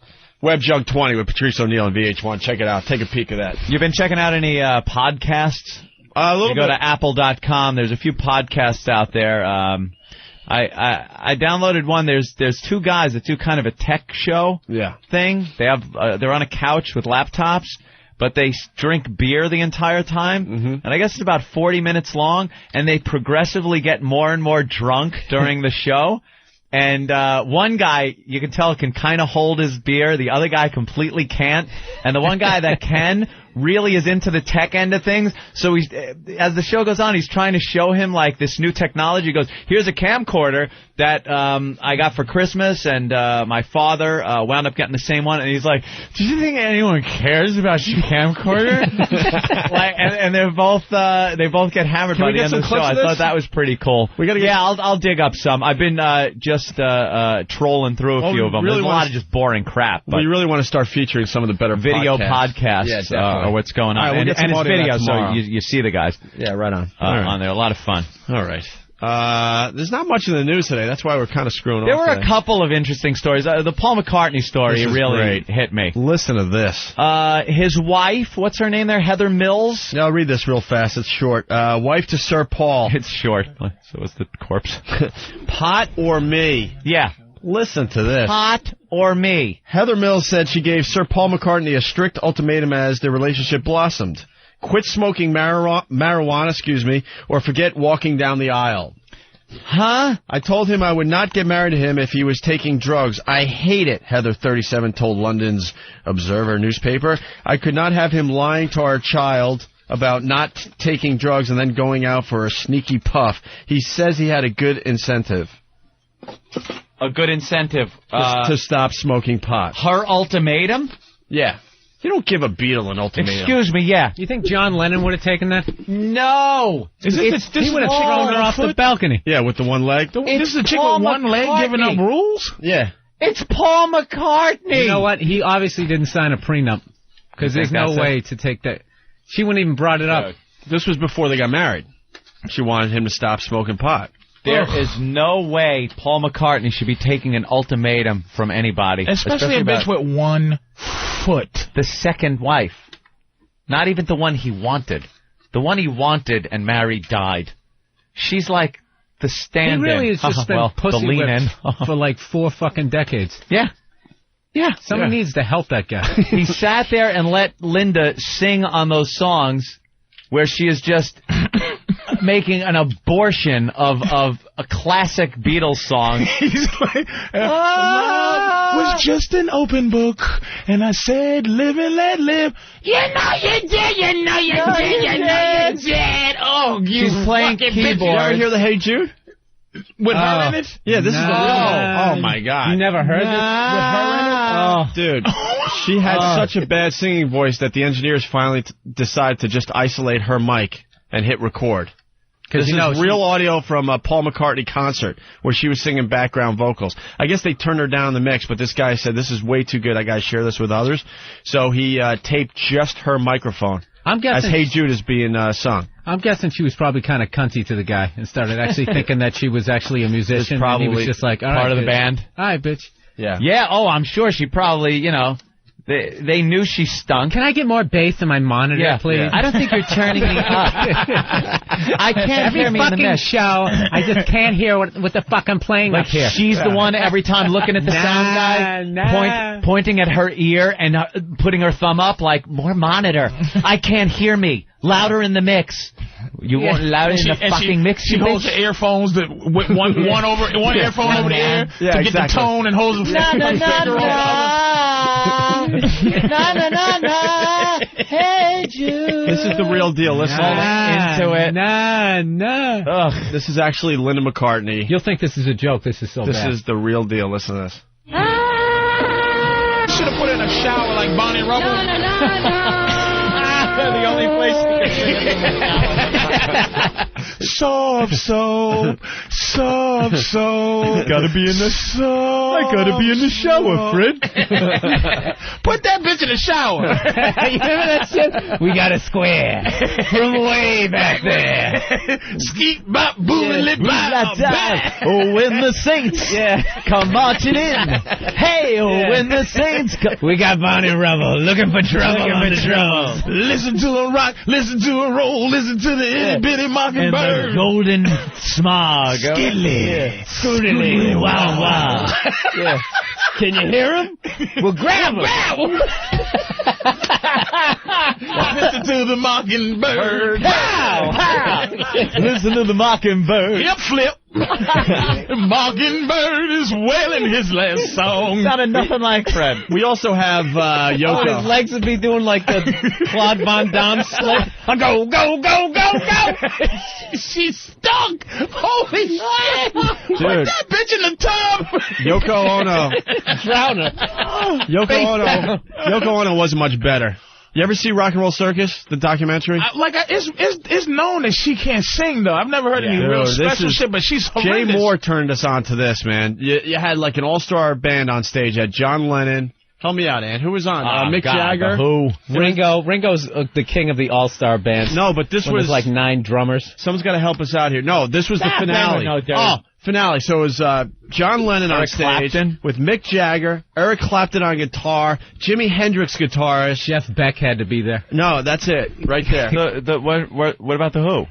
Web Junk 20 with Patrice O'Neill on VH1. Check it out. Take a peek of that. You've been checking out any podcasts? A little bit. You go to apple.com. There's a few podcasts out there. I downloaded one. There's two guys that do kind of a tech show thing. They're on a couch with laptops, but they drink beer the entire time. And I guess it's about 40 minutes long, and they progressively get more and more drunk during the show. And one guy, you can tell, can kind of hold his beer. The other guy completely can't. And the one guy that can really is into the tech end of things. So he's, as the show goes on, he's trying to show him like this new technology. He goes, here's a camcorder that I got for Christmas, and my father wound up getting the same one. And he's like, do you think anyone cares about your camcorder? and they both get hammered by the end of the show. I thought that was pretty cool. I'll dig up some. I've been just trolling through a few of them. There's a lot of just boring crap. But you really want to start featuring some of the better video podcasts are what's going on. Right, we'll and it's video, so you you see the guys. Yeah, right on. On there. A lot of fun. All right. There's not much in the news today. That's why we're kind of screwing There off were today. a couple of interesting stories. The Paul McCartney story really hit me. Listen to this. His wife, what's her name there? Heather Mills? Yeah, I'll read this real fast. It's short. Wife to Sir Paul. It's short. So is the corpse. Pot or me? Yeah. Listen to this. Pot or me? Heather Mills said she gave Sir Paul McCartney a strict ultimatum as their relationship blossomed. Quit smoking marijuana, or forget walking down the aisle. Huh? I told him I would not get married to him if he was taking drugs. I hate it, Heather, 37, told London's Observer newspaper. I could not have him lying to our child about not taking drugs and then going out for a sneaky puff. He says he had a good incentive. A good incentive. To stop smoking pot. Her ultimatum? Yeah. You don't give a Beatle an ultimatum. Excuse me, yeah. You think John Lennon would have taken that? No. He would have thrown her off the balcony. Yeah, with the one leg. This is a chick with one leg giving up rules? Yeah. It's Paul McCartney. You know what? He obviously didn't sign a prenup, because there's no way to take that. She wouldn't even brought it up. This was before they got married. She wanted him to stop smoking pot. There is no way Paul McCartney should be taking an ultimatum from anybody. Especially a bitch with 1 foot. The second wife. Not even the one he wanted. The one he wanted and married died. She's like the stand-in. He really has just been pussy whipped for like 4 fucking decades. Yeah. Yeah. Someone needs to help that guy. He sat there and let Linda sing on those songs where she is just making an abortion of a classic Beatles song. He's like, was just an open book, and I said, live and let live. You know you did, you know you did, you know you did. Oh, she's playing keyboard. You ever hear the Hey Jude? With her in it? Yeah, this is the real. Oh, my God. You never heard this? With her in it? Oh, dude. She had such a bad singing voice that the engineers finally decided to just isolate her mic and hit record. This is real audio from a Paul McCartney concert where she was singing background vocals. I guess they turned her down the mix, but this guy said, this is way too good. I got to share this with others. So he taped just her microphone. I'm guessing, as Hey Jude is being sung. I'm guessing she was probably kind of cunty to the guy and started actually thinking that she was actually a musician. Probably and he was just like, all right, part of the bitch. band. All right, bitch. Yeah. Yeah, oh, I'm sure she probably, you know, they knew she stunk. Can I get more bass in my monitor, please? Yeah. I don't think you're turning me up. I can't hear me in the mix. Show, I just can't hear what the fuck I'm playing like up here. She's the one every time looking at the sound guy, pointing at her ear and putting her thumb up like, more monitor. I can't hear me. Louder in the mix. You want louder in the fucking mix? She holds the earphones with one earphone over the ear to get the tone and holds the Hey Jude. This is the real deal. Listen into it. Ugh, this is actually Linda McCartney. You'll think this is a joke. This is so bad. This is the real deal. Listen to this. Should have put her in a shower like Bonnie Rubble. The only place you can sing it is in Soft soap, soft soap. Gotta be in the I gotta be in the shower, Fred. Put that bitch in the shower. You remember that shit? We got a square from way back there. Skeet, bop, boom, and lip, bop, bop. Oh, when the Saints come marching in. Hey, when the Saints come. We got Bonnie Rubble looking for trouble on the drums. Listen to a rock, listen to a roll, listen to the itty bitty mockingbird. And the golden smog. Skiddly. Skiddly. Wow, wow. Yeah. Can you hear him? Well, grab him. Listen to the mockingbird. How? Listen to the mockingbird. Yep, flip. Mockingbird is wailing his last song. Sounded nothing like Fred. We also have Yoko. Oh, his legs would be doing like the Claude Van Damme slip. Go, go, go, go, go. She's stunk. Holy shit. Put that bitch in the tub. Yoko Ono. Drown her. Yoko Ono wasn't much better. You ever see Rock and Roll Circus, the documentary? It's known that she can't sing, though. I've never heard any real special shit, but she's horrendous. Jay Moore turned us on to this, man. You had like an all-star band on stage. You had John Lennon. Help me out, Ann. Who was on? Mick Jagger. Who? Ringo's the king of the all-star band. No, but this was like 9 drummers. Someone's got to help us out here. No, this was the finale. Finale. So it was John Lennon on stage with Mick Jagger, Eric Clapton on guitar, Jimi Hendrix guitarist. Jeff Beck had to be there. No, that's it, right there. What about the Who?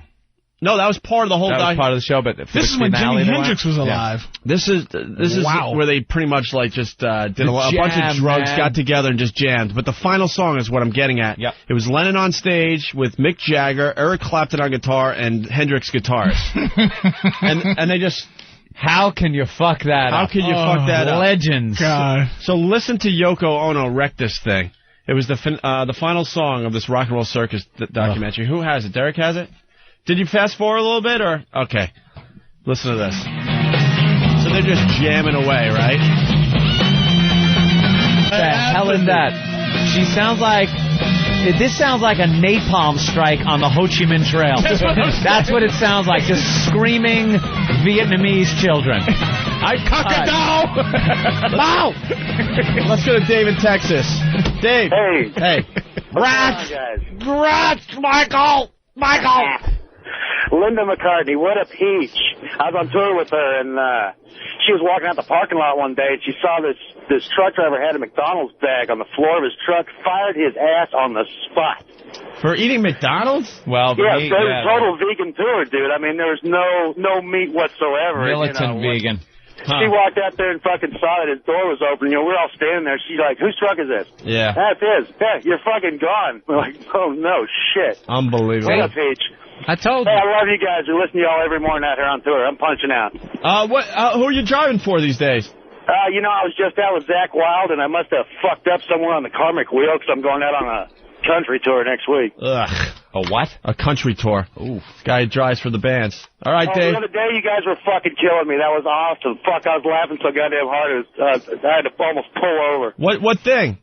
No, that was part of the whole. That was part of the show, but this is when Jimi Hendrix was alive. This is where they pretty much like just did a bunch of drugs, got together and just jammed. But the final song is what I'm getting at. Yep. It was Lennon on stage with Mick Jagger, Eric Clapton on guitar, and Hendrix guitars. and they just. How can you fuck that up? How can you fuck that up? Legends. God. So listen to Yoko Ono wreck this thing. It was the final song of this Rock and Roll Circus documentary. Who has it? Derek has it? Did you fast forward a little bit, or? Okay. Listen to this. So they're just jamming away, right? What the hell is that? She sounds like... This sounds like a napalm strike on the Ho Chi Minh Trail. That's what it sounds like. Just screaming Vietnamese children. I cock-a-dow! Wow! Let's go to Dave in Texas. Dave. Hey. Rats! Michael! Linda McCartney, what a peach. I was on tour with her, and she was walking out the parking lot one day, and she saw this truck driver had a McDonald's bag on the floor of his truck, fired his ass on the spot. For eating McDonald's? Well, total vegan tour, dude. I mean, there was no meat whatsoever. Militant vegan. She walked out there and fucking saw that his door was open. You know, we're all standing there. She's like, whose truck is this? Yeah. That's his. Yeah, you're fucking gone. We're like, oh, no, shit. Unbelievable. What a peach. I told you. Hey, I love you guys. I listen to y'all every morning out here on tour. I'm punching out. Who are you driving for these days? You know, I was just out with Zach Wilde, and I must have fucked up somewhere on the Karmic wheel because I'm going out on a country tour next week. Ugh. A what? A country tour. Ooh. This guy drives for the bands. All right, Dave. The other day, you guys were fucking killing me. That was awesome. Fuck, I was laughing so goddamn hard. I had to almost pull over. What thing?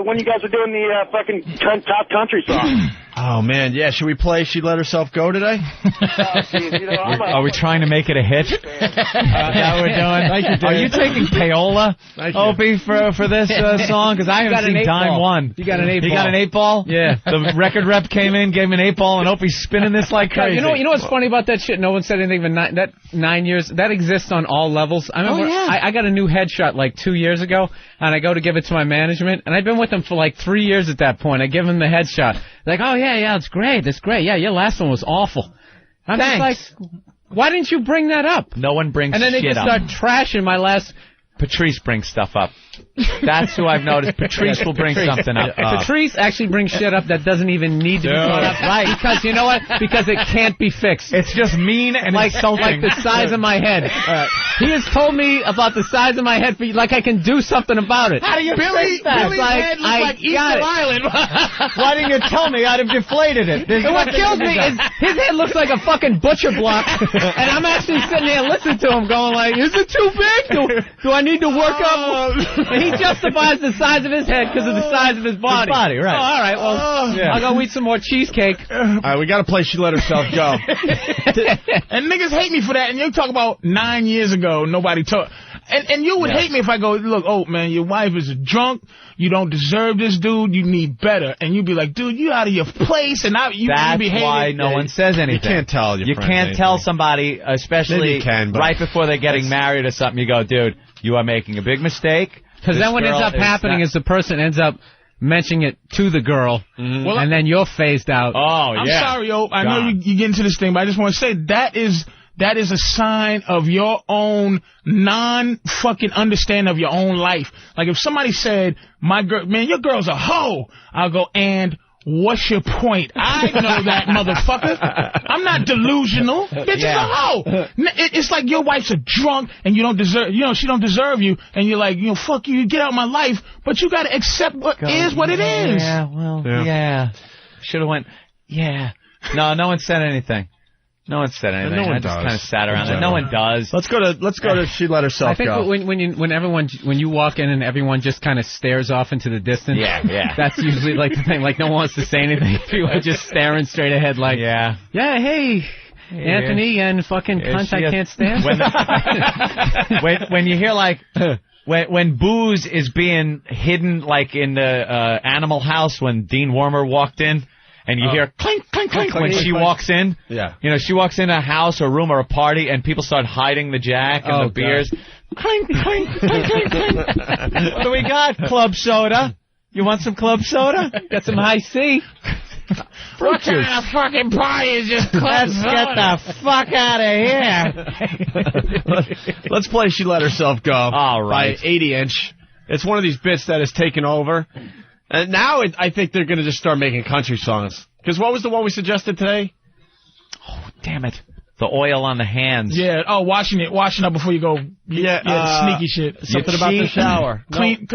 When you guys were doing the fucking top country song. Oh, man, yeah. Should we play She Let Herself Go today? Are we trying to make it a hit? That we're doing? Thank you, Dave. Are you taking payola, Opie, for this song? Because I haven't seen dime one. You got an 8 ball. You got an 8 ball? Yeah. The record rep came in, gave him an 8 ball, and Opie's spinning this like crazy. You know what's funny about that shit? No one said anything, but that 9 years, that exists on all levels. I remember I got a new headshot like 2 years ago, and I go to give it to my management, and I've been with them for like 3 years at that point. I give them the headshot. Like, oh, yeah, it's great. Yeah, your last one was awful. I'm just like, why didn't you bring that up? No one brings shit up. And then they just start trashing my last... Patrice brings stuff up. That's who I've noticed. Patrice will bring something up. Patrice actually brings shit up that doesn't even need to be brought up. Right. Because you know what? Because it can't be fixed. It's just mean and insulting. Like the size of my head. He has told me about the size of my head, like I can do something about it. How do you fix that? Billy's head looks like Easter Island. Why didn't you tell me? I'd have deflated it. And what kills me is his head looks like a fucking butcher block, and I'm actually sitting there listening to him going like, is it too big? Do I need to work up. And he justifies the size of his head because of the size of his body. Right. Oh, all right, well, I'll go eat some more cheesecake. All right, we got to play She Let Herself Go. And niggas hate me for that. And you talk about 9 years ago, nobody talk. And you would hate me if I go, look, oh, man, your wife is a drunk. You don't deserve this, dude. You need better. And you'd be like, dude, you out of your place. And that's why no one says anything. You can't tell You can't tell somebody, especially right before they're getting married or something. You go, dude, you are making a big mistake. Because then what ends up happening is the person ends up mentioning it to the girl, and then you're phased out. Oh, yeah. I'm sorry, yo. I know you get into this thing, but I just want to say that is a sign of your own non-fucking understanding of your own life. Like if somebody said, my girl, man, your girl's a hoe, I'll go, and what's your point? I know that, motherfucker. I'm not delusional. Bitch is a hoe. It's like your wife's a drunk and you don't deserve, she don't deserve you, and you're like, fuck you, get out of my life, but you gotta accept what is what it is. Yeah, well, should have went, No, no one said anything. No one said anything. I just kind of sat around there. No one does. Let's go to She Let Herself Go. I think when you walk in and everyone just kind of stares off into the distance. Yeah. That's usually like the thing. Like no one wants to say anything. People are just staring straight ahead. Like hey, Anthony and fucking cunt I can't stand. When you hear like. When booze is being hidden, like in the Animal House when Dean Wormer walked in, and you hear clink, clink, clink when she walks in. Yeah. She walks in a house or room or a party, and people start hiding the Jack and the beers. Clink, clink, clink, clink, clink. What do we got? Club soda. You want some club soda? Got some high C. What kind of fucking party is this club Let's soda? get the fuck out of here. Let's play She Let Herself Go. All right. By 80-inch. It's one of these bits that has taken over. And now I think they're going to just start making country songs. Because what was the one we suggested today? Oh, damn it. The oil on the hands. Yeah, washing up before you go. Sneaky shit. Something about the shower. Clean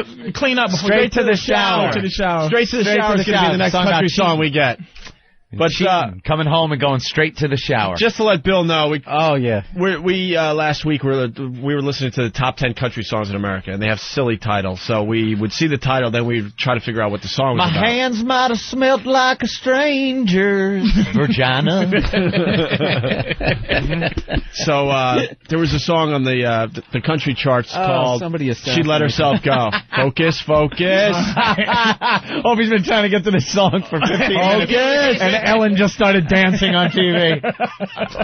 up before Straight to the shower. To the shower. Straight to the shower is going to be the next country song we get. But coming home and going straight to the shower. Just to let Bill know, we last week we were listening to the top 10 country songs in America, and they have silly titles. So we would see the title, then we'd try to figure out what the song was about. My hands might have smelled like a stranger's vagina. So there was a song on the country charts called She Let Herself Go. Focus. Opie's been trying to get to this song for 15 minutes. And Ellen just started dancing on TV.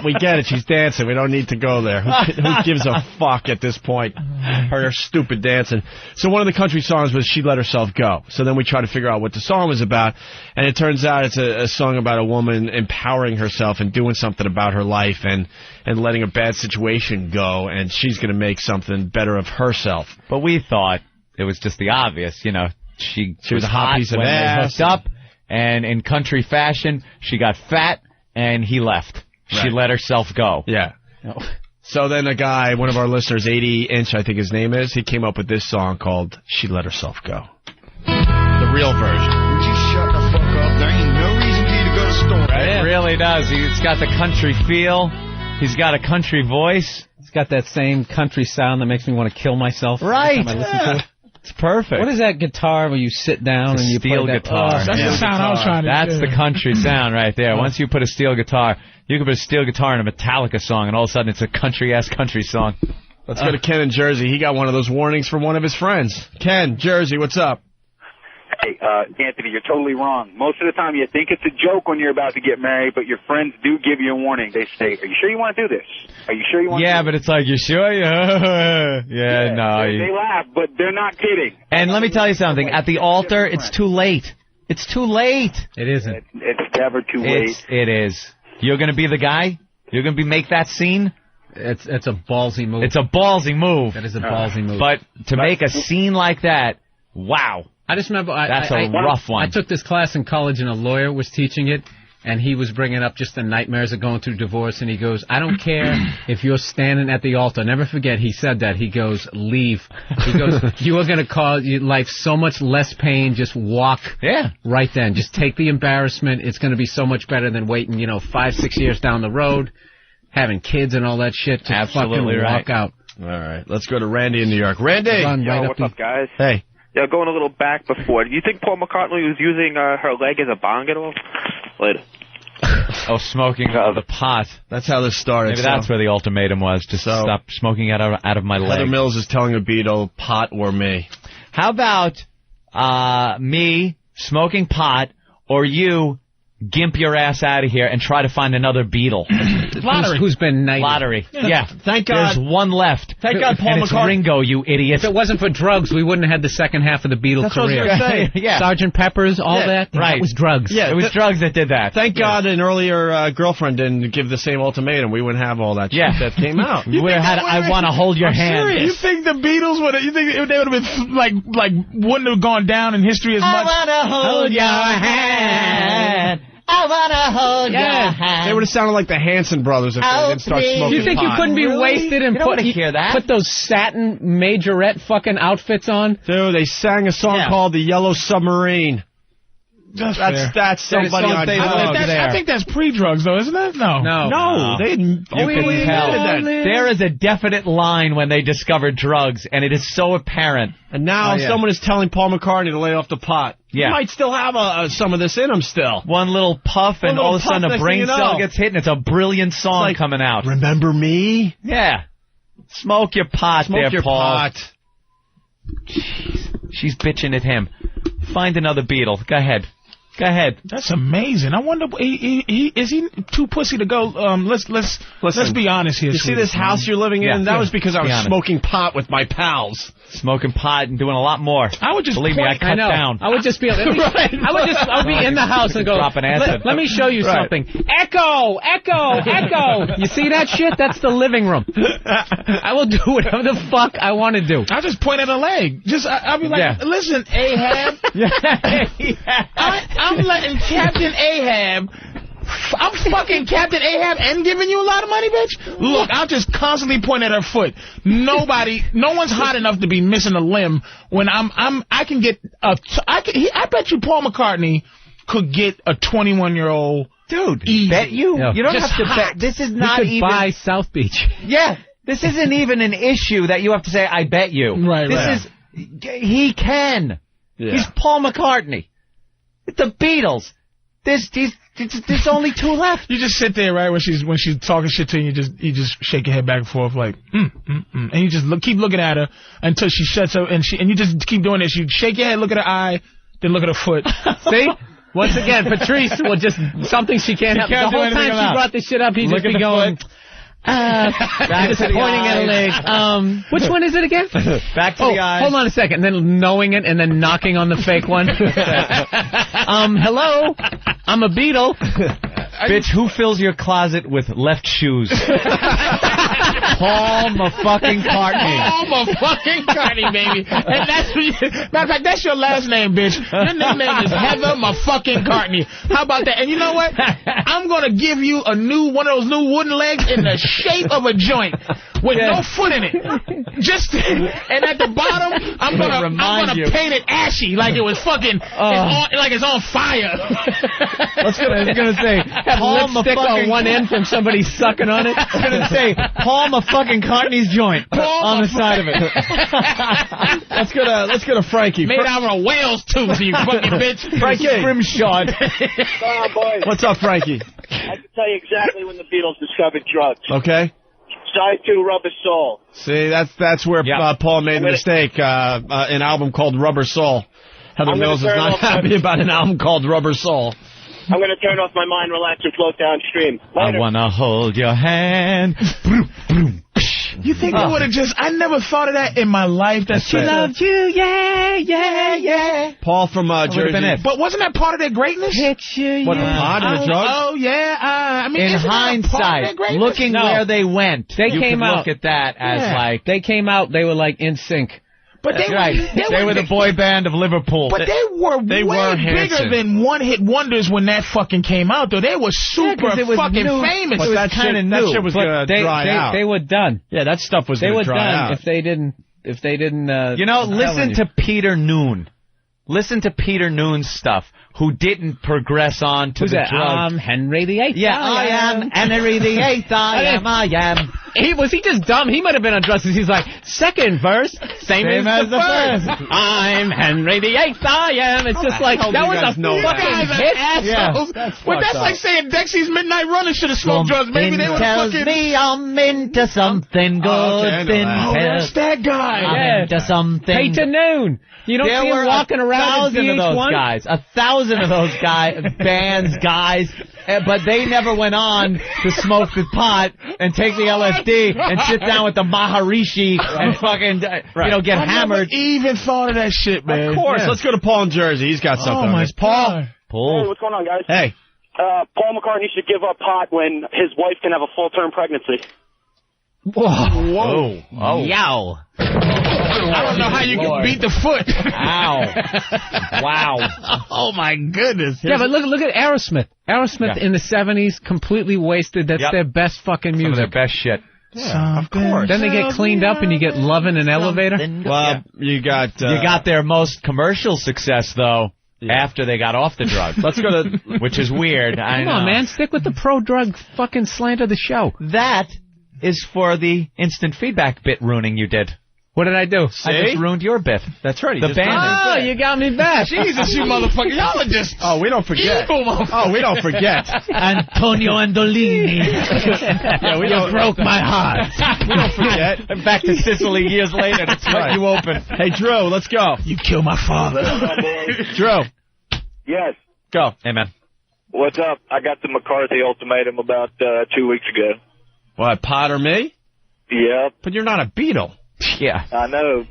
We get it. She's dancing. We don't need to go there. Who gives a fuck at this point? Her stupid dancing. So one of the country songs was She Let Herself Go. So then we tried to figure out what the song was about. And it turns out it's a song about a woman empowering herself and doing something about her life and letting a bad situation go. And she's going to make something better of herself. But we thought it was just the obvious. She was a hot piece of ass. They hooked up. And in country fashion, she got fat, and he left. Right. She let herself go. Yeah. Oh. So then a guy, one of our listeners, 80-inch, I think his name is, he came up with this song called She Let Herself Go. The real version. Would you shut the fuck up? There ain't no reason for you to go to the store. Right? It really does. It's got the country feel. He's got a country voice. It's got that same country sound that makes me want to kill myself. Right. Every time I listen to it. It's perfect. What is that guitar where you sit down and you play that guitar? That's the sound I was trying to do. That's the country sound right there. Once you put a steel guitar, you can put a steel guitar in a Metallica song, and all of a sudden it's a country-ass country song. Let's go to Ken in Jersey. He got one of those warnings from one of his friends. Ken, Jersey, what's up? Hey, Anthony, you're totally wrong. Most of the time you think it's a joke when you're about to get married, but your friends do give you a warning. They say, are you sure you want to do this? Are you sure you want to do this? Yeah, but it's like, you sure? They laugh, but they're not kidding. And let me tell you something. At the altar, it's too late. It's too late. It isn't. It's never too late. It is. You're going to be the guy? You're going to make that scene? It's a ballsy move. It's a ballsy move. That is a ballsy move. But to make a scene like that, wow. I just remember that's a rough one. I took this class in college, and a lawyer was teaching it, and he was bringing up just the nightmares of going through divorce, and he goes, I don't care if you're standing at the altar. Never forget, he said that. He goes, leave. He goes, you are going to cause your life so much less pain. Just walk right then. Just take the embarrassment. It's going to be so much better than waiting, 5-6 years down the road, having kids and all that shit. Just fucking walk out. All right, let's go to Randy in New York. Randy! Yo, what's up, guys? Hey. Yeah, going a little back before. Do you think Paul McCartney was using her leg as a bong at all? Later. Oh, smoking the pot. That's how this started. Maybe that's where the ultimatum was. Just stop smoking out of my leg. Heather Mills is telling a Beatle, pot or me. How about me smoking pot or you gimp your ass out of here and try to find another Beatle? Lottery. Who's been knighted. Lottery. Yeah. Thank God. There's one left. Thank God Paul and it's McCartney. Ringo, you idiot. If it wasn't for drugs, we wouldn't have had the second half of the Beatle That's career. what I was going to say. Yeah. Sgt. Pepper's, all that. Right. That was drugs. Yeah, it was drugs that did that. Thank God an earlier girlfriend didn't give the same ultimatum. We wouldn't have all that shit that came out. You would have had I Want to Hold Your Hand. You think the Beatles would have, you think they would have been, like, wouldn't have gone down in history as much? I want to hold your hand. I want to hold your hand. They would have sounded like the Hanson brothers if they didn't start smoking You think pot. you couldn't be wasted and put those satin majorette fucking outfits on? Dude, they sang a song called The Yellow Submarine. That's somebody on drugs. I think that's pre-drugs, though, isn't it? No. They You can tell. There is a definite line when they discovered drugs, and it is so apparent. And now someone is telling Paul McCartney to lay off the pot. Yeah. He might still have some of this in him still. One little puff, and all of a sudden a brain cell gets hit, and it's a brilliant song coming out. Remember me? Yeah. Smoke your pot Smoke your Paul. pot. Jeez. She's bitching at him. Find another Beatle. Go ahead. That's amazing. I wonder, is he too pussy to go? Let's be honest here. You see this house you're living in? That was because I was smoking pot with my pals. Smoking pot and doing a lot more. I would just believe me, I cut down. I would just be. I would be in the house and go. Dropping acid. Let me show you something. Echo. You see that shit? That's the living room. I will do whatever the fuck I want to do. I'll just point at a leg. I'll be like, listen, Ahab. I'm letting Captain Ahab. I'm fucking Captain Ahab and giving you a lot of money, bitch. Look, I'll just constantly point at her foot. No one's hot enough to be missing a limb when I can get I bet you Paul McCartney could get a 21-year-old dude. Easy. Bet you. Yeah. You don't Just have to hot. bet. This is not even buy South Beach. Yeah. This isn't even an issue that you have to say, I bet you. Right. This is he can. Yeah. He's Paul McCartney. It's the Beatles. There's only two left. You just sit there, right, when she's talking shit to you, you just shake your head back and forth like, and you just keep looking at her until she shuts up, and you just keep doing this. You shake your head, look at her eye, then look at her foot. See? Once again, Patrice will just something she can't have. The whole time she brought this shit up, he'd just be going. Just pointing at a leg. Which one is it again? Back to the eyes. Hold on a second. Then knowing it and then knocking on the fake one. Hello? I'm a Beatle. Bitch, who fills your closet with left shoes? Paul fucking Cartney. Paul fucking Cartney, baby. And that's matter of fact, that's your last name, bitch. Your nickname is Heather fucking Cartney. How about that? And you know what? I'm gonna give you one of those new wooden legs in the shape of a joint with no foot in it. And at the bottom, I'm gonna paint it ashy like it was fucking like it's on fire. I was gonna say have lipstick on one end from somebody sucking on it. I was gonna say Paul fucking Cartney's joint on the side of it. Let's go to Frankie. Made out of a whale's tooth, you fucking bitch. Frankie. Scrimshawed. Boys. What's up, Frankie? I can tell you exactly when the Beatles discovered drugs. Okay. Side 2, Rubber Soul. See, that's where Paul made a mistake. An album called Rubber Soul. Heather Mills is not happy about an album called Rubber Soul. I'm going to turn off my mind, relax, and float downstream. Later. I wanna hold your hand. You think I would have I never thought of that in my life. She loved you, yeah. Paul from Jersey. But wasn't that part of their greatness? Picture what, the pot and the drugs? Oh, yeah. I mean, in hindsight, looking where they went, they came out. Look at that as like... They came out, they were like in sync. But they were the boy band of Liverpool. But they were way bigger than one-hit wonders when that fucking came out, though. They were super fucking famous. But that kind of new. That shit was going to dry out. They were done. Yeah, that stuff was going to dry out. If they didn't. Listen to Peter Noon. Listen to Peter Noon's stuff. who didn't progress on to Who's the that? drug. Henry VIII. Yeah, I am Henry VIII. I am. Was he just dumb? He might have been on drugs because he's like, second verse, same as the first. I'm Henry VIII. I am. It's just like, that was a fucking hit. Assholes. That's like saying Dexy's Midnight Runner should have smoked drugs. Maybe they would have fucking... me I'm into something good. That's that guy. I'm into something. Hey, to noon. You don't see him walking around in VH1? Of those guys. 1,000 of those guys, but they never went on to smoke the pot and take the LSD and sit down with the Maharishi and fucking, get hammered. I never even thought of that shit, man. Of course. Let's go to Paul in Jersey. He's got something. Oh, my Paul. God. Hey, what's going on, guys? Hey. Paul McCartney should give up pot when his wife can have a full-term pregnancy. Whoa. Oh. Yow. I don't know how you can beat the foot. Ow. Wow. Oh, my goodness. Yeah, but look at Aerosmith. Aerosmith in the 70s, completely wasted. That's their best fucking music. Some of their best shit. Yeah, of course. Then they get cleaned up and you get Love in an Elevator. Well, you got their most commercial success, though, after they got off the drug. Let's go to... Which is weird. I know. Come on, man. Stick with the pro-drug fucking slant of the show. That is for the instant feedback bit ruining you did. What did I do? I just ruined your bit. That's right. The band. You got me back. Jesus, you motherfucker. Y'all are just... Oh, we don't forget. Oh, we don't forget. Antonio Andolini. You broke my heart. We don't forget. Back to Sicily years later to cut you open. Hey, Drew, let's go. You killed my father. Drew. Yes. Go. Hey, man. What's up? I got the McCarthy ultimatum about 2 weeks ago. What, pot or me? Yep. But you're not a Beatle. Yeah. I know.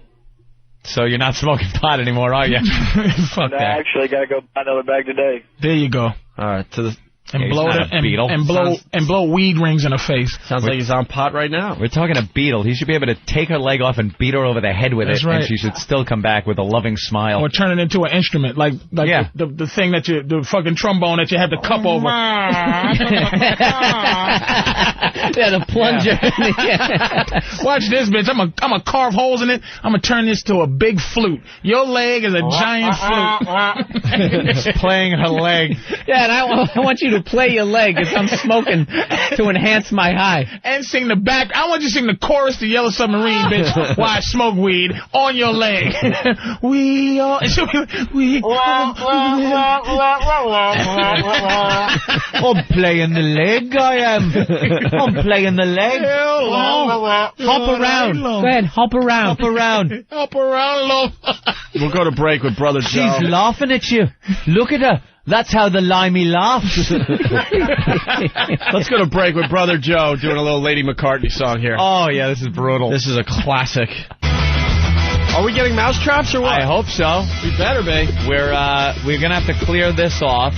So you're not smoking pot anymore, are you? Fuck no, that. I actually got to go buy another bag today. There you go. All right, to the... And blow it and blow weed rings in her face. Sounds like he's on pot right now. We're talking a Beatle. He should be able to take her leg off and beat her over the head with That's it, right. and she should still come back with a loving smile. Or turn it into an instrument, like the thing that the fucking trombone that you have the cup over. The plunger. Watch this, bitch. I'm gonna carve holes in it. I'm gonna turn this to a big flute. Your leg is a giant flute. Playing her leg. Yeah, and I want you to play your leg as I'm smoking to enhance my high. And sing the back. I want you to sing the chorus to Yellow Submarine, bitch, while I smoke weed on your leg. We all... I'm playing the leg, I am. I'm playing the leg. Hop around. Go ahead, hop around. Hop around. Hop around, love. We'll go to break with Brother Joe. She's laughing at you. Look at her. That's how the limey laughs. Let's go to break with Brother Joe doing a little Lady McCartney song here. Oh, yeah, this is brutal. This is a classic. Are we getting mousetraps or what? I hope so. We better be. We're going to have to clear this off.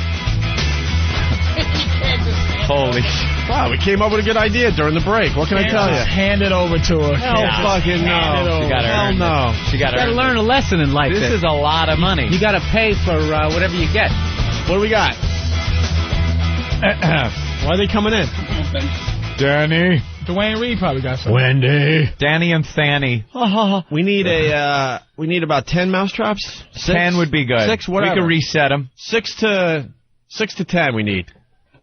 Holy shit. Wow, we came up with a good idea during the break. What can I tell you? Hand it over to her. Fucking no. She got to earn no. She got to learn a lesson in life. This is a lot of money. You got to pay for whatever you get. What do we got? Why are they coming in? Danny. Dwayne Reed probably got some. Wendy. Danny and Fanny. We need we need about 10 mousetraps. 10 would be good. 6, whatever. We can reset them. 6 to 10 we need.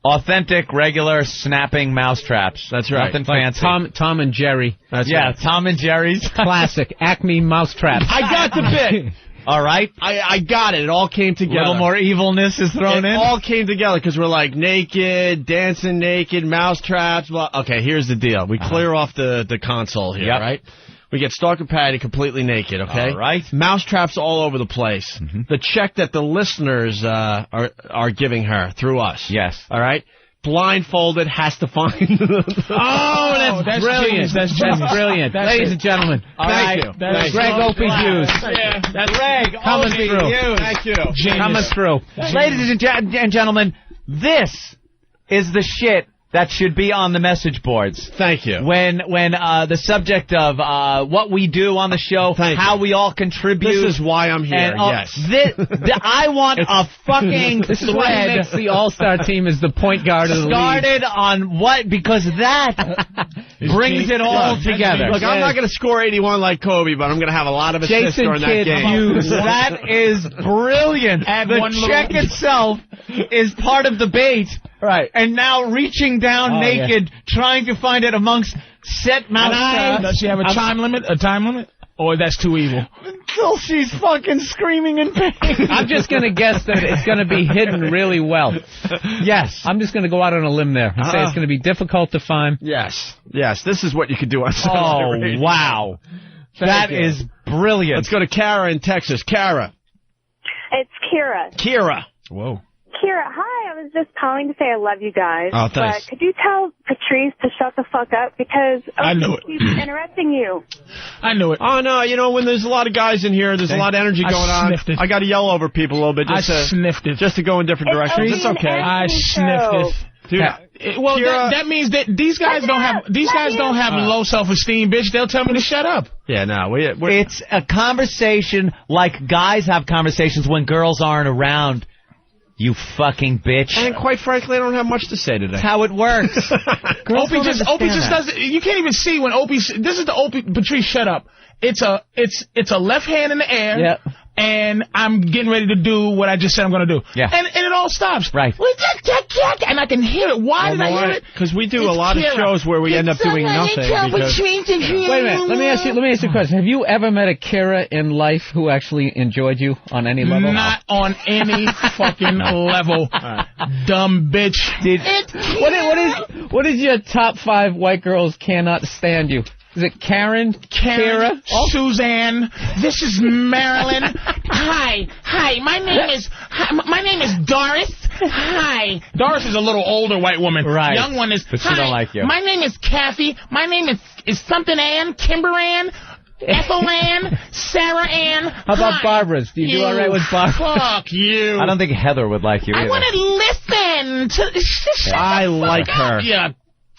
Authentic, regular, snapping mousetraps. That's right. Nothing like fancy. Tom and Jerry. That's right. Tom and Jerry's. Classic. Acme mousetraps. I got the bit. All right. I got it. It all came together. A little more evilness is thrown in. It all came together because we're like naked, dancing naked, mousetraps. Well, okay, here's the deal. We clear off the console here, right? We get Stalker Patti completely naked, okay? All right. Mousetraps all over the place. Mm-hmm. The check that the listeners are giving her through us. Yes. All right? Blindfolded, has to find... that's brilliant. That's brilliant. Ladies and gentlemen. Thank you. Greg Opie Hughes. That's Greg coming through. Thank you. Coming through. Ladies and gentlemen, this is the shit that should be on the message boards. Thank you. When the subject of what we do on the show, how we all contribute. This is why I'm here, and, yes. I want a fucking This is why he makes the All-Star team as the point guard of the league. Started on what? Because that brings it all together. Look, I'm not going to score 81 like Kobe, but I'm going to have a lot of assists during that game. That is brilliant. The check itself is part of the bait. Right. And now reaching down naked, trying to find it amongst set Mousetrap. Does she have a time limit? Or that's too evil? Until she's fucking screaming in pain. I'm just going to guess that it's going to be hidden really well. Yes. I'm just going to go out on a limb there and say it's going to be difficult to find. Yes. This is what you could do on Sunday. Oh, wow. That is brilliant. Let's go to Kara in Texas. Kara. It's Kira. Kira. Whoa. Kira, hi. I was just calling to say I love you guys. Oh, thanks. But could you tell Patrice to shut the fuck up? Because I knew it. He's interrupting you. I knew it. Oh, no, when there's a lot of guys in here, there's a lot of energy going on. It. I got to yell over people a little bit sniffed it. Just to go in different directions. It's okay. I sniffed it. Dude, well, that means that these guys don't have low self-esteem, bitch. They'll tell me to shut up. Yeah, no. It's a conversation like guys have conversations when girls aren't around. You fucking bitch. And quite frankly, I don't have much to say today. That's how it works. Opie just does it. You can't even see when Opie. This is the Opie. Patrice, shut up. It's a left hand in the air. Yep. And I'm getting ready to do what I just said I'm going to do. Yeah. And it all stops. Right. And I can hear it. Why did I hear it? Because we do a lot of shows where we end up doing nothing. Wait a minute. Let me ask you a question. Have you ever met a Kira in life who actually enjoyed you on any level? Not on any fucking level. Dumb bitch. What is your top 5 white girls cannot stand you? Is it Karen? Kira? Suzanne. This is Marilyn. Hi. My name is Doris. Hi. Doris is a little older white woman. Right. Young one is. But she don't like you. My name is Kathy. My name is something Ann, Kimber Ann, Ethel Ann, Sarah Ann. How about Barbara's? Do you do all right with Barbara? Fuck you. I don't think Heather would like you either. I want to listen to. I like her. Yeah.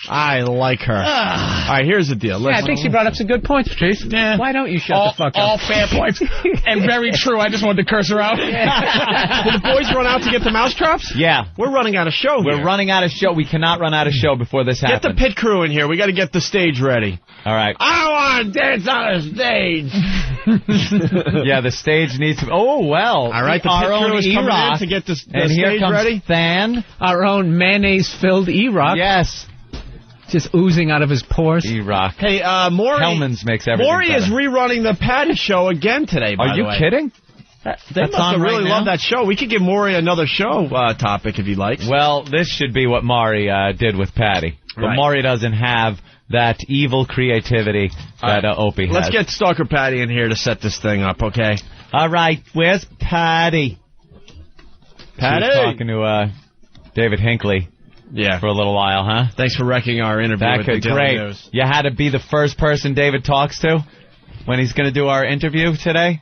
I like her. All right, here's the deal. Listen. Yeah, I think she brought up some good points, Patrice. Yeah. Why don't you shut the fuck up? All fair points. And very true. I just wanted to curse her out. Did the boys run out to get the mousetraps? Yeah. We're running out of show We're running out of show. We cannot run out of show before this happens. Get the pit crew in here. We got to get the stage ready. All right. I want to dance on a stage. Yeah, the stage needs to... Oh, well. All right, the pit crew is coming in to get the and stage here comes ready. Than. Our own mayonnaise-filled E-Rock. Yes. Just oozing out of his pores. E-Rock. Hey, Maury. Hellman's makes everything Maury better. is rerunning the Patti show again today, by the way. Are you kidding? They must have really loved that show. We could give Maury another show topic if he likes. Well, this should be what Maury did with Patti. But Maury doesn't have that evil creativity that Opie has. Let's get Stalker Patti in here to set this thing up, okay? All right, where's Patti? Patti! She was talking to David Hinckley. Yeah. For a little while, huh? Thanks for wrecking our interview with the Daily News. You had to be the first person David talks to when he's going to do our interview today?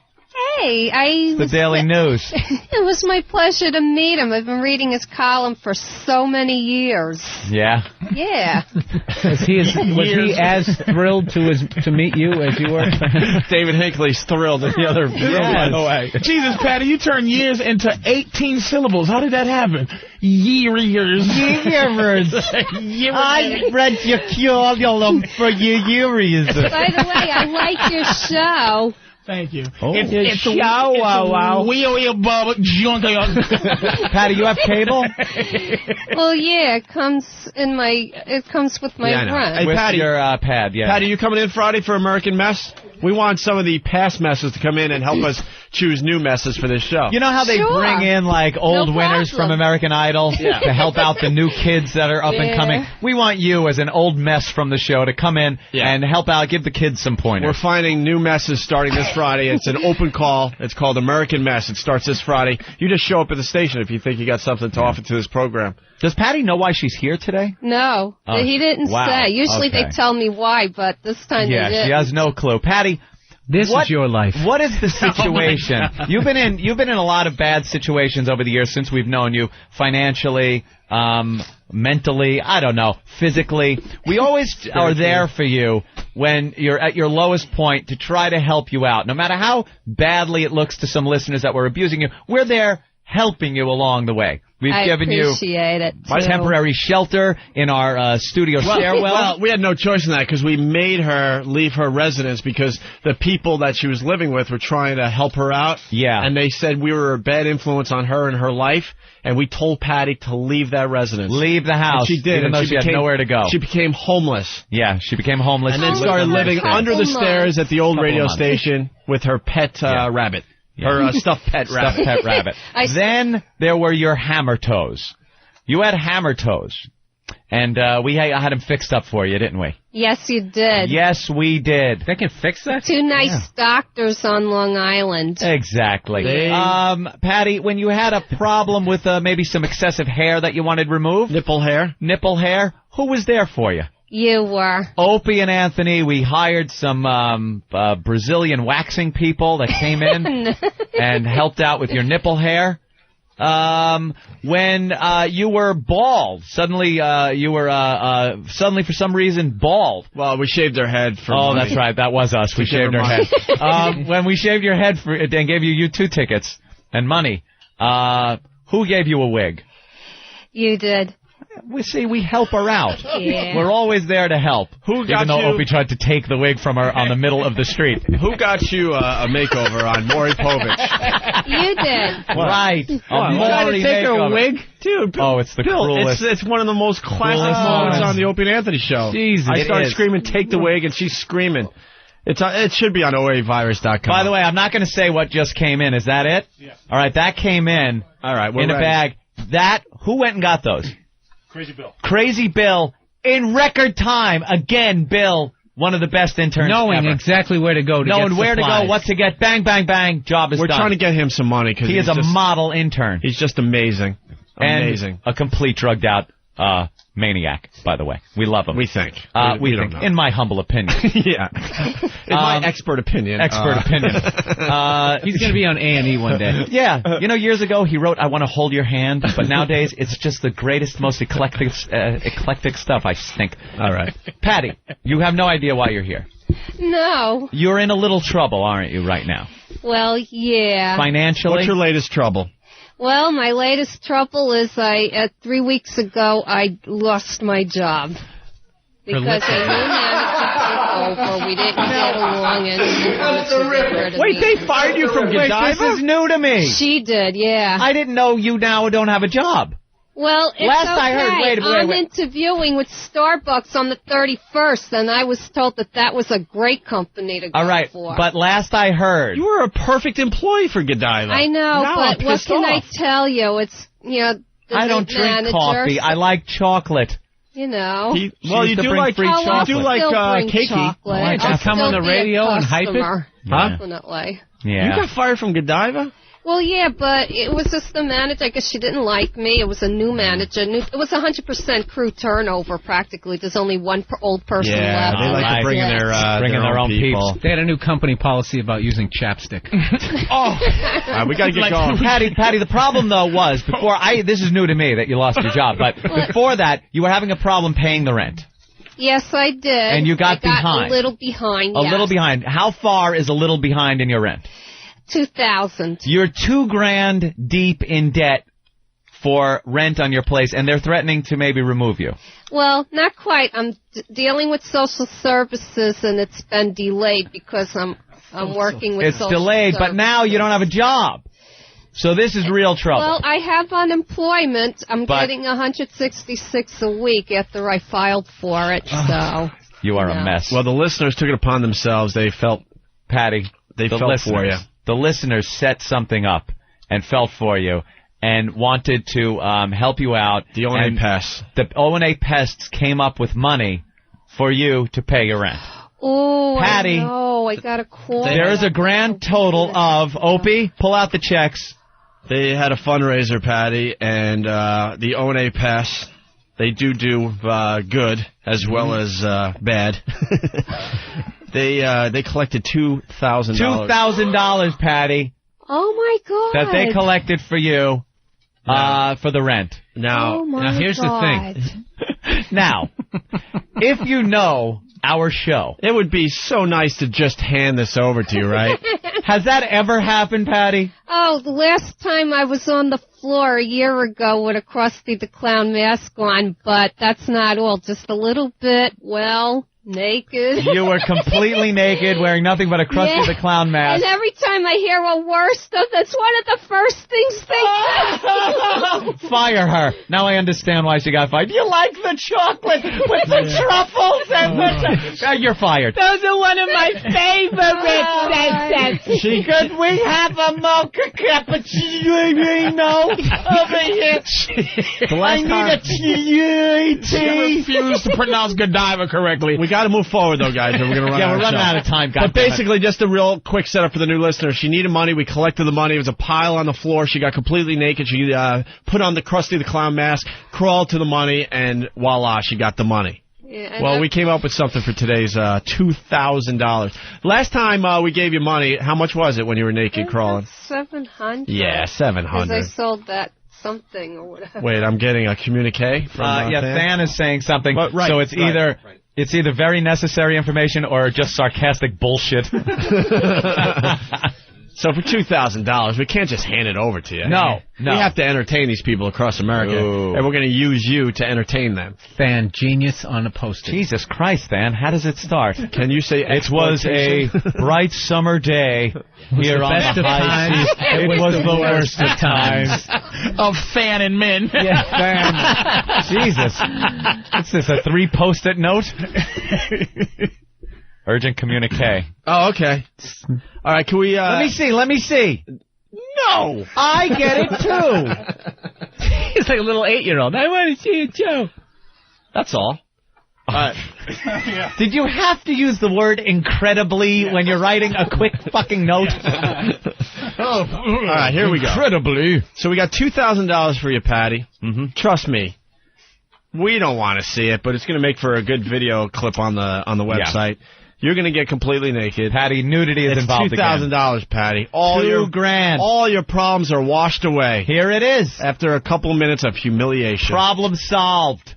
Hey, the Daily News. It was my pleasure to meet him. I've been reading his column for so many years. Yeah? Yeah. Was he as thrilled to meet you as you were? David Hinckley's thrilled in the other room, by the way. Jesus, Patti, you turned years into 18 syllables. How did that happen? Years. I read your curriculum for years. By the way, I like your show. Thank you. Oh. It's wow. Patti, you have cable? Well, yeah, it comes with my rent. Hey, with Patti, your pad, yeah. Patti, you coming in Friday for American Mess? We want some of the past messes to come in and help us choose new messes for this show. You know how they bring in, like, old winners from American Idol to help out the new kids that are up and coming? We want you, as an old mess from the show, to come in and help out, give the kids some pointers. We're finding new messes starting this Friday. It's an open call. It's called American Mess. It starts this Friday. You just show up at the station if you think you got something to offer to this program. Does Patti know why she's here today? No, he didn't say. Usually they tell me why, but this time they didn't. Yeah, she has no clue. Patti, This is your life. What is the situation? You've been in a lot of bad situations over the years since we've known you, financially, mentally, I don't know, physically. We always are there for you when you're at your lowest point to try to help you out. No matter how badly it looks to some listeners that we're abusing you, we're there helping you along the way. We've given you temporary shelter in our studio stairwell. Well, we had no choice in that because we made her leave her residence because the people that she was living with were trying to help her out. Yeah. And they said we were a bad influence on her and her life, and we told Patti to leave that residence. Leave the house. And she did. Even though she had nowhere to go. She became homeless. Yeah, she became homeless. And then started living under the stairs at the old radio station with her pet rabbit. Her stuffed pet rabbit. Stuffed pet rabbit. Then there were your hammer toes. You had hammer toes. And I had them fixed up for you, didn't we? Yes, you did. Yes, we did. They can fix that? 2 nice doctors on Long Island. Exactly. Patti, when you had a problem with maybe some excessive hair that you wanted removed? Nipple hair. Nipple hair. Who was there for you? You were. Opie and Anthony, we hired some Brazilian waxing people that came in and helped out with your nipple hair. When you were bald, suddenly you were suddenly for some reason bald. Well, we shaved her head for money. That's right. That was us. We shaved her head. When we shaved your head and gave you U2 tickets and money, who gave you a wig? You did. We help her out. Yeah. We're always there to help. Even though Opie tried to take the wig from her on the middle of the street. Who got you a makeover on Maury Povich? You did. Right. Trying to take her wig? Dude, it's the cruelest. It's one of the most classic moments on the Opie and Anthony show. Jesus, I started screaming, take the wig, and she's screaming. It should be on OAvirus.com. By the way, I'm not going to say what just came in. Is that it? Yeah. All right, that came in. All right, in a bag. Who went and got those? Crazy Bill. Crazy Bill, in record time. Again, Bill, one of the best interns Knowing ever. exactly where to go to Knowing get where supplies. to go, what to get, bang, bang, bang, job is We're done. trying to get him some money because he is a model intern. He's just amazing. And a complete drugged out maniac, by the way. We love him. We think. We think, in my humble opinion. Yeah. In my expert opinion. Opinion. He's going to be on A&E one day. Yeah. You know, years ago he wrote, I want to hold your hand, but nowadays it's just the greatest, most eclectic stuff, I think. All right. Patti, you have no idea why you're here. No. You're in a little trouble, aren't you, right now? Well, yeah. Financially? What's your latest trouble? Well, my latest trouble is 3 weeks ago I lost my job. Because a new manager took over. We didn't get along and Wait, they fired you from Godiva? This is new to me. She did, yeah. I didn't know you now don't have a job. Well, it's Last okay. I heard, wait. I'm interviewing with Starbucks on the 31st, and I was told that was a great company to go All right, for. but last I heard... You were a perfect employee for Godiva. I know, now but what can I tell you? It's, the I don't drink manager, coffee. I like chocolate. You know. You do like free chocolate. You do like cakey. Why don't you come on the radio and hype it? Huh? Definitely. Yeah. You got fired from Godiva? Well, yeah, but it was just the manager. I guess she didn't like me. It was a new manager. It was 100% crew turnover, practically. There's only one old person left. Yeah, they like to bring in their own people. They had a new company policy about using chapstick. We got to get going. Patti, the problem, though, was, this is new to me that you lost your job, but before that, you were having a problem paying the rent. Yes, I did. And you got behind. A little behind, A little behind. How far is a little behind in your rent? 2,000. You're $2,000 deep in debt for rent on your place, and they're threatening to maybe remove you. Well, not quite. I'm dealing with social services, and it's been delayed because I'm working with social services. It's delayed, but now you don't have a job. So this is real trouble. Well, I have unemployment. I'm getting $166 a week after I filed for it, so... You are a mess. Well, the listeners took it upon themselves. They felt... Patti, they felt for you. The listeners set something up and felt for you and wanted to help you out. The O&A Pests. The O&A Pests came up with money for you to pay your rent. Oh, Patti, I got a call. There is a grand total of, Opie, pull out the checks. They had a fundraiser, Patti, and the O&A Pests, they do good as well as bad. They collected $2,000. $2,000, Patty. Oh, my God. That they collected for you for the rent. Now, here's the thing. Now, if you know our show, it would be so nice to just hand this over to you, right? Has that ever happened, Patty? Oh, the last time I was on the floor a year ago with a Krusty the Clown mask on, but that's not all. Just a little bit, naked. You were completely naked, wearing nothing but a Krusty the Clown mask. And every time I hear a war stuff, that's one of the first things they say. Fire her. Now I understand why she got fired. You like the chocolate with the truffles? And you're fired. Those are one of my favorites. Could we have a mocha cappuccino over here? I need a tea. She refused to pronounce Godiva correctly. We got to move forward, though, guys, or we're going to run out of we're running out of time, guys. But basically, just a real quick setup for the new listener. She needed money. We collected the money. It was a pile on the floor. She got completely naked. She put on the Krusty the Clown mask, crawled to the money, and voila, she got the money. Yeah, well, we came up with something for today's $2,000. Last time we gave you money, how much was it when you were naked crawling? $700. Yeah, $700. Because I sold that something or whatever. Wait, I'm getting a communique from Fan is saying something. So it's either... It's either very necessary information or just sarcastic bullshit. So for $2,000, we can't just hand it over to you. No. We have to entertain these people across America, and we're going to use you to entertain them. Fan genius on a poster. Jesus Christ, Fan, how does it start? Can you say it was a bright summer day here on the high seas. It was the worst of times. Of Fan and Men. Yeah, Fan. Jesus. What's this, a 3 post-it note? Urgent communique. Oh, okay. All right, can we... Let me see. No! I get it, too. He's like a little 8-year-old. I want to see a joke. That's all. Did you have to use the word incredibly when you're writing a quick fucking note? All right, here we go. Incredibly. So we got $2,000 for you, Patty. Mm-hmm. Trust me. We don't want to see it, but it's going to make for a good video clip on the website. Yeah. You're going to get completely naked. Patty, nudity is involved again. $2,000, Patty. $2,000. All your problems are washed away. Here it is. After a couple minutes of humiliation. Problem solved.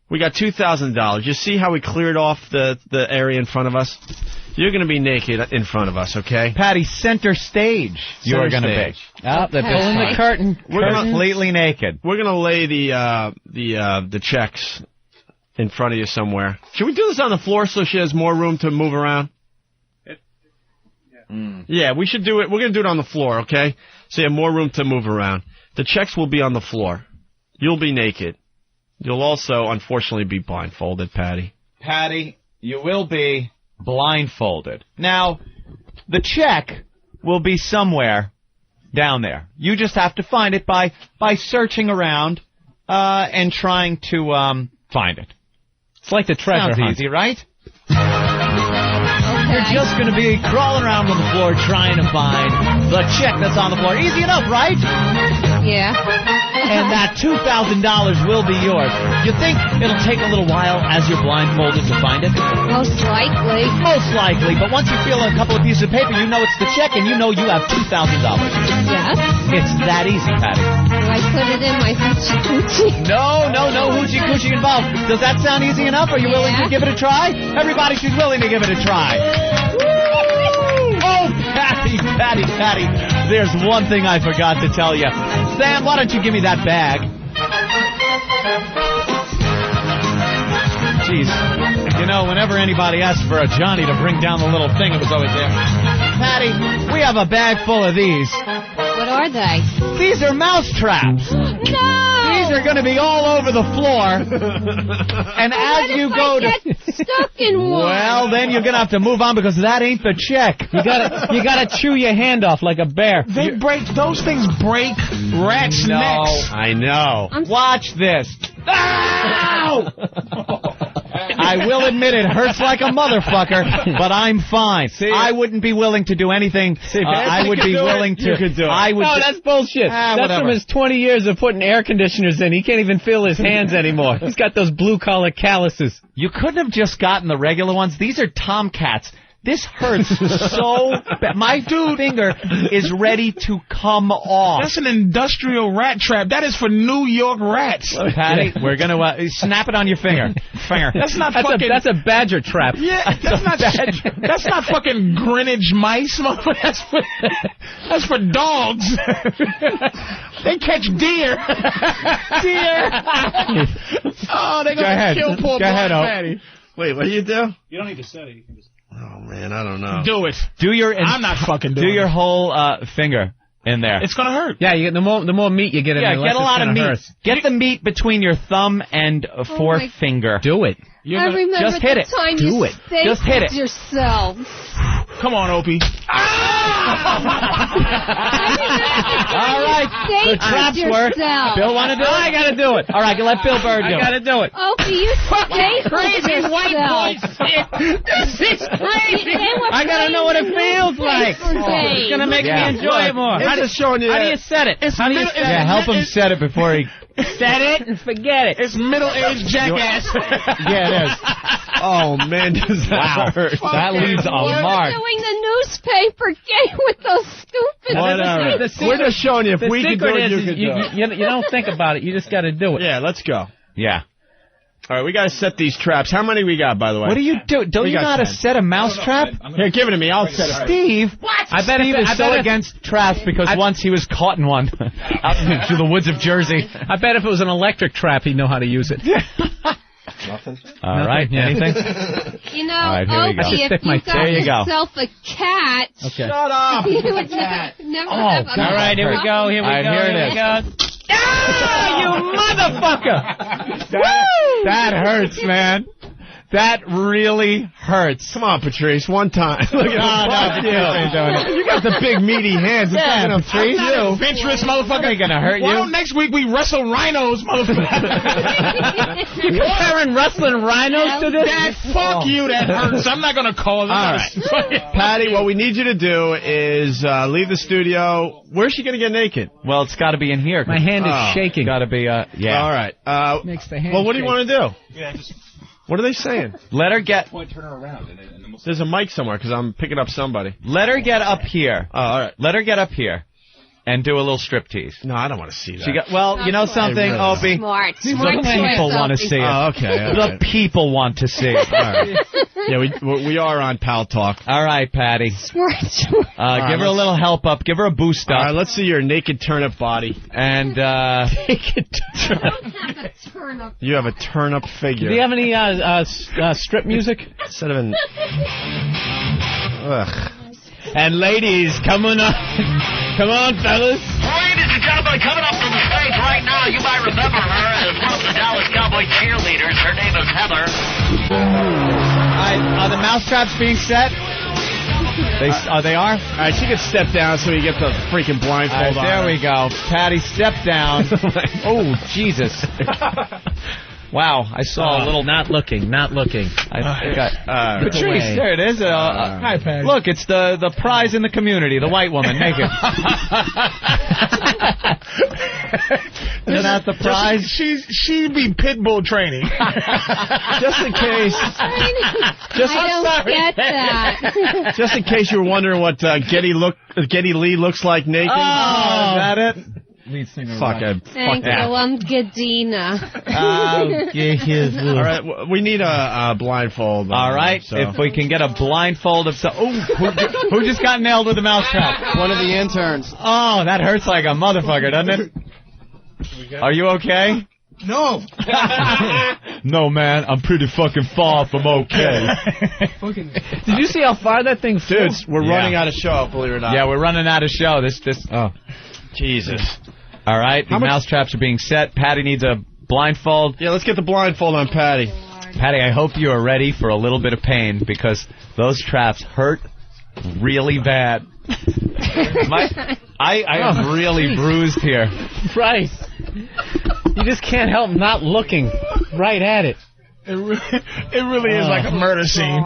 We got $2,000. You see how we cleared off the area in front of us? You're going to be naked in front of us, okay? Patty, center stage. You're going to be. Oh, they're pulling the curtain. We're completely naked. We're going to lay the checks in front of you somewhere. Should we do this on the floor so she has more room to move around? Yeah, we should do it. We're going to do it on the floor, okay? So you have more room to move around. The checks will be on the floor. You'll be naked. You'll also, unfortunately, be blindfolded, Patty. Patty, you will be blindfolded. Now, the check will be somewhere down there. You just have to find it by searching around and trying to find it. It's like the treasure hunt. Easy, right? You're just going to be crawling around on the floor trying to find the check that's on the floor. Easy enough, right? Yeah. And that $2,000 will be yours. You think it'll take a little while as you're blindfolded to find it? Most likely. Most likely. But once you feel a couple of pieces of paper, you know it's the check, and you know you have $2,000. Yes. It's that easy, Patty. Do I put it in my hoochie-coochie? No hoochie-coochie involved. Does that sound easy enough? Are you willing to give it a try? Everybody should willing to give it a try. Oh, Patty. There's one thing I forgot to tell you. Sam, why don't you give me that bag? Jeez. You know, whenever anybody asked for a Johnny to bring down the little thing, it was always there. Patty, we have a bag full of these. What are they? These are mousetraps. No! These are going to be all over the floor. And as you go to get stuck in one. Well, then you're going to have to move on because that ain't the check. You got to chew your hand off like a bear. Those things break rats' necks. I know. Watch this. Ow! I will admit it hurts like a motherfucker, but I'm fine. I wouldn't be willing to do anything. I would be willing to. You could do it. No, that's bullshit. That's whatever. from his 20 years of putting air conditioners in. He can't even feel his hands anymore. He's got those blue-collar calluses. You couldn't have just gotten the regular ones. These are Tomcats. This hurts so bad. My finger is ready to come off. That's an industrial rat trap. That is for New York rats. Patty, we're going to snap it on your finger. That's not fucking... That's a badger trap. Yeah, that's not fucking Greenwich mice, motherfucker. That's for dogs. They catch deer. Oh, they're going to kill poor Patty. Wait, what do you do? You don't need to set it. You can just... Oh, man, I don't know. Do it. I'm not fucking doing it. Do your whole finger in there. It's going to hurt. Yeah, the more meat you get in there, get a lot of meat. Hurt. Get the meat between your thumb and forefinger. Do it. I remember just hit the it. time Do you it. Just hit it. yourself. Come on, Opie. All right. The traps work. Bill want to do it? I got to do it. All right, let Bill Burr do it. I got to do it. Opie, you stapled Crazy yourself. white boy shit. This is crazy. I got to know what it feels like. It's going to make me enjoy it more. I'm just showing you. How do you set it? How do you set it? Yeah, help him set it before he... Set it and forget it. It's middle-aged jackass. Yeah, it is. Oh, man, does that hurt. That leaves a mark. Doing the newspaper game with those stupid... Whatever. We're just showing you if we can do it, you can do it. You don't think about it. You just got to do it. Yeah, let's go. Yeah. All right, we got to set these traps. How many we got, by the way? What do you do? Don't you know how to set a mousetrap? Here, give it to me. I'll set it. Steve. What? I bet Steve is so against traps because once he was caught in one out through the woods of Jersey. I bet if it was an electric trap, he'd know how to use it. Nothing. All right. Yeah. Anything? You know, All right, here we go. Opie, if Stick my you got There you go. yourself a cat, Okay. Shut up. you would never have a All right, here we go. Here we All right, go. here it Here is. we go. Ah, you motherfucker! That hurts, man. That really hurts. Come on, Patrice, one time. Look at him. You got the big meaty hands. Yeah, Patrice. I'm not adventurous, motherfucker. Ain't gonna hurt Why you. don't next week we wrestle rhinos, motherfucker? You comparing wrestling rhinos to this? Fuck you, that hurts. I'm not gonna call it. All right. Patty, what we need you to do is leave the studio. Where's she going to get naked? Well, it's got to be in here. My hand is shaking. Got to be, yeah. All right. Makes the hand well, what do you want to do? Yeah, just What are they saying? Let her get... turn her around. And we'll There's a mic somewhere because I'm picking up somebody. Let her get up here. Oh, all right. Let her get up here and do a little striptease. No, I don't want to see that. She got, well, you know something, really Opie? Smart. The Smart people want to see it. Oh, okay. All right. The people want to see it. All right. Yeah, we are on Pal Talk. All right, Patty. Smart. Give her a little help up. Give her a boost up. All right, let's see your naked turnip body. And, Naked turnip. You have a turnip figure. Do you have any strip music? Instead of an... Ugh. And ladies, come on, fellas. Ladies and gentlemen, coming up from the stage right now, you might remember her as one of the Dallas Cowboy cheerleaders. Her name is Heather. Are the mousetraps being set? They are? All right, she can step down so we get the freaking blindfold on. There we go. Patty, step down. Oh, Jesus. Wow, I saw a little... Not looking. Patrice, there it is. Hi, Patty. Look, it's the prize in the community, the white woman, naked. Isn't that the prize? She'd be pit bull training. Just in case. I don't get that. Just in case you were wondering what Geddy Lee looks like naked. Oh, is that it? lead singer. Fuck Thank you. I'm Gadina. All right, we need a blindfold. All right, so. if we can get a blindfold of some... Oh, who just got nailed with a mousetrap? One of the interns. Oh, that hurts like a motherfucker, doesn't it? Are you okay? No. No, man, I'm pretty fucking far from okay. Did you see how far that thing flew? Dudes, we're running out of show, believe it or not. Yeah, we're running out of show. Oh. Jesus. All right, the mousetraps are being set. Patty needs a blindfold. Yeah, let's get the blindfold on Patty. Patty, I hope you are ready for a little bit of pain because those traps hurt really bad. I am really bruised here. Right. You just can't help not looking right at it. It really is like a murder scene.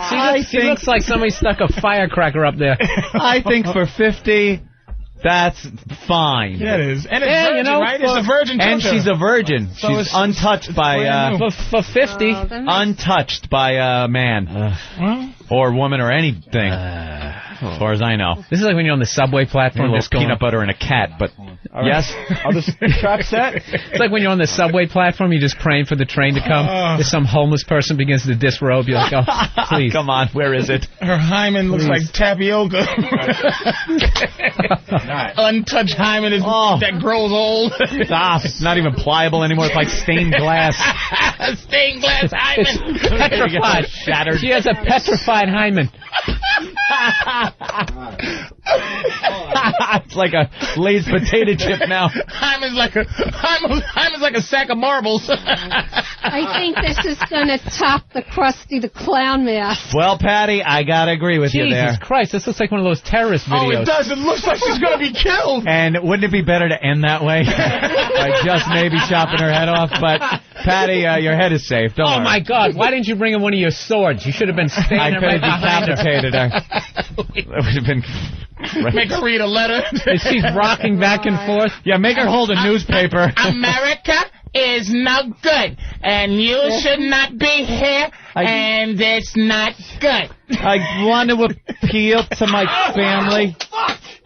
He looks like somebody stuck a firecracker up there. I think for 50, that's fine. Yeah, it is. And it's virgin, right? It's a virgin And torture. she's a virgin. So She's it's untouched by... for 50. untouched by a man. Or woman or anything. As far as I know. This is like when you're on the subway platform. There's peanut butter and a cat, but... Yes? Are the traps set? It's like when you're on the subway platform, you're just praying for the train to come. There's some homeless person begins to disrobe. You're like, oh, please. Come on, where is it? Her hymen looks like tapioca. Untouched hymen is that grows old. Stop. It's not even pliable anymore. It's like stained glass. Stained glass hymen. It's petrified. Shattered. She has a petrified hymen. It's like a Lay's potato chip now. Hymen's like a sack of marbles. I think this is going to top the Krusty the Clown mask. Well, Patty, I gotta agree with you there. Jesus Christ, this looks like one of those terrorist videos. Oh, it does. It looks like she's going to be killed. And wouldn't it be better to end that way? By just maybe chopping her head off? But, Patty, your head is safe. Don't worry. My God, why didn't you bring in one of your swords? You should have been standing I could right have behind her. decapitated her. That would have been... Make her read a letter. She's rocking back and forth. Yeah, make her hold a newspaper. America is not good, and you should not be here, and it's not good. I want to appeal to my family.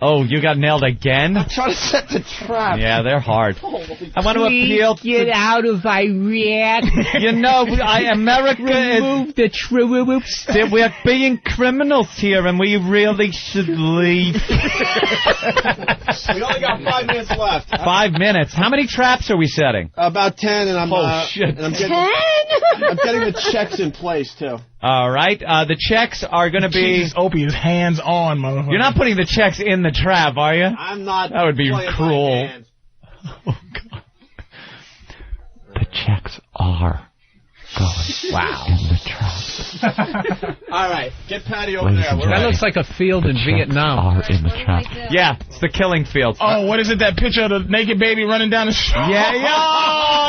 Oh, you got nailed again? I'm trying to set the trap. Yeah, they're hard. I want to appeal to... Get out of Iraq. You know, America Remove the troops. We're being criminals here, and we really should leave. We only got 5 minutes left. 5 minutes? How many traps are we setting? About 10, and I'm... shit. And I'm getting the checks in place, too. All right. The checks are going to be... Jesus, Opie is hands-on, motherfucker. You're not putting the checks in the trap, are you? I'm not. That would be cruel. Oh, God. The checks are going in the trap. All right. Get Patty over there. That looks like a field in Vietnam. Are in the trap. Yeah, it's the killing field. Oh, what is it, that picture of the naked baby running down the street? Yeah.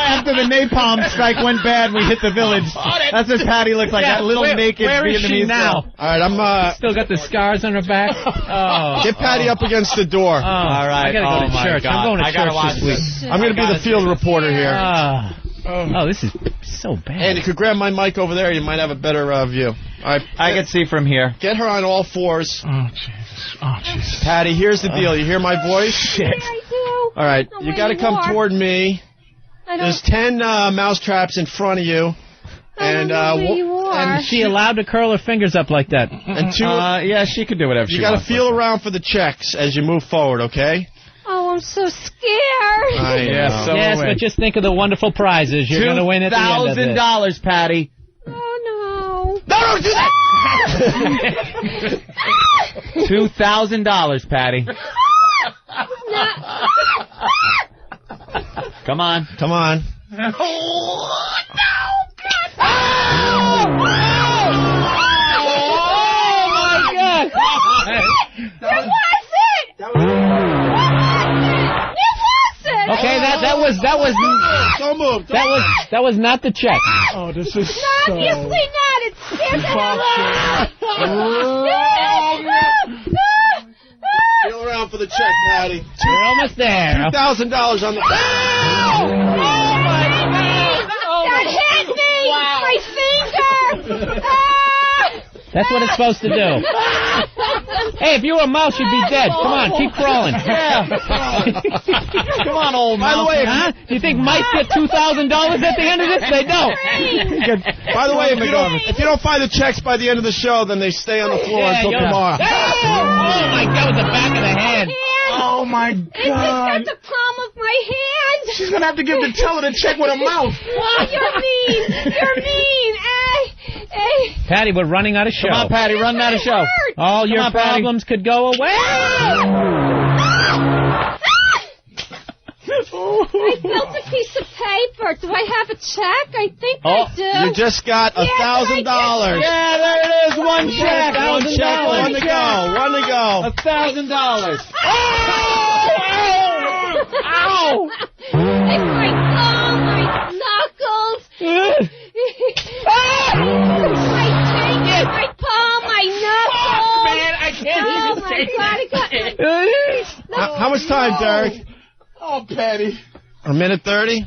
After the napalm strike went bad, we hit the village. That's what Patty looks like, that little naked where is Vietnamese she now? girl. All right, I'm... Still got the scars on her back. Oh. Get Patty up against the door. All right. I gotta go to church. I'm going to church this week. I'm going to be the field reporter here. Oh, this is so bad. And you could grab my mic over there. You might have a better view. All right, I can see from here. Get her on all fours. Oh, Jesus. Oh, Jesus. Patty, here's the deal. You hear my voice? Shit. I do. All right, you got to come toward me. There's 10 mousetraps in front of you. And she allowed to curl her fingers up like that. And 2... yeah, she could do whatever she wants. wants. You got to feel around for the checks as you move forward, okay? Oh, I'm so scared. Yes, but just think of the wonderful prizes you're going to win at the end of this. $2,000, Patty. Oh, no. No, don't do that! $2,000, Patty. Come on. Come on. Okay, that was not the check. Oh, this is No, obviously not. It's Feel around for the check, Patty. We're almost there. $2,000 on the... That hit me! Wow. My finger! That's what it's supposed to do. Hey, if you were a mouse, you'd be dead. Come on, keep crawling. Yeah. Come on, old mouse. By the way, do you think mice get $2,000 at the end of this? They don't. By the way, if you don't find the checks by the end of the show, then they stay on the floor until tomorrow. Oh, my God, with the back of the hand. Oh, my God. It's just at the palm of my hand. She's going to have to give the teller the check with her mouth. Oh, you're mean. You're mean. Hey. Patty, we're running out of show. Come on, Patty, run out of show. All your problems could go away. I felt a piece of paper. Do I have a check? I think I do. You just got $1,000. Yeah, there it is. One check. One check. One to go. One to go. $1,000. Ow! It's my knuckles. time, Derek. Oh, Patty. A minute 30?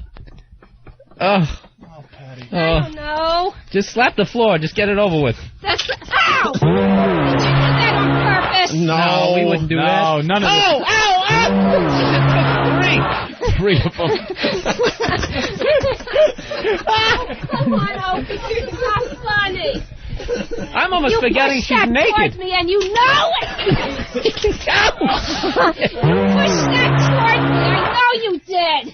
Oh. I don't know. Just slap the floor. Just get it over with. That's ow! Did you do that on purpose? No, we wouldn't do that. No, none of this. Ow! Three of them. Come on, Opie. It's not funny. I'm almost forgetting she's naked. You pushed that towards me, and you know it. You pushed that towards me. I know you did.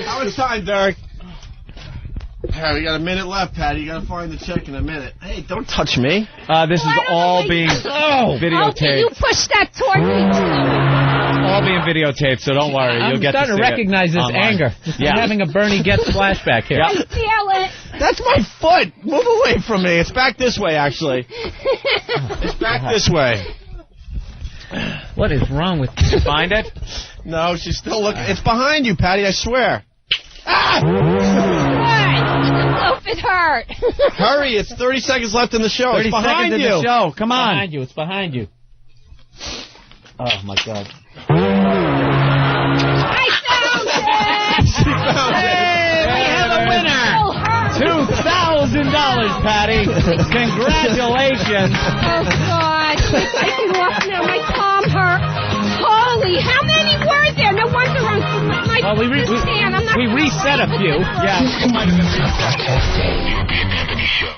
How much time, Derek? Hey, we got a minute left, Patty. You got to find the check in a minute. Hey, don't touch me. This is all being videotaped. Okay, you pushed that toward me, too. All being videotaped, so don't worry. You'll get to see it. I'm starting to recognize this online. anger. I'm having a Bernie Getz flashback here. I feel it. That's my foot. Move away from me. It's back this way, actually. It's back this way. What is wrong with you? Did you find it? No, she's still looking. It's behind you, Patty, I swear. What? Look, it hurt. Hurry, it's 30 seconds left in the show. 30 It's behind seconds you. in the show. Come on. It's behind you. Oh, my God. I found it. She found it. We have a winner. $2,000, Patty. Congratulations. Oh, God. I can walk now. My palm hurt. Holy, how many were there? No wonder I'm my Well, we tan. I'm not reset a few. Yeah, it might have been reset. The Opie and Anthony Show.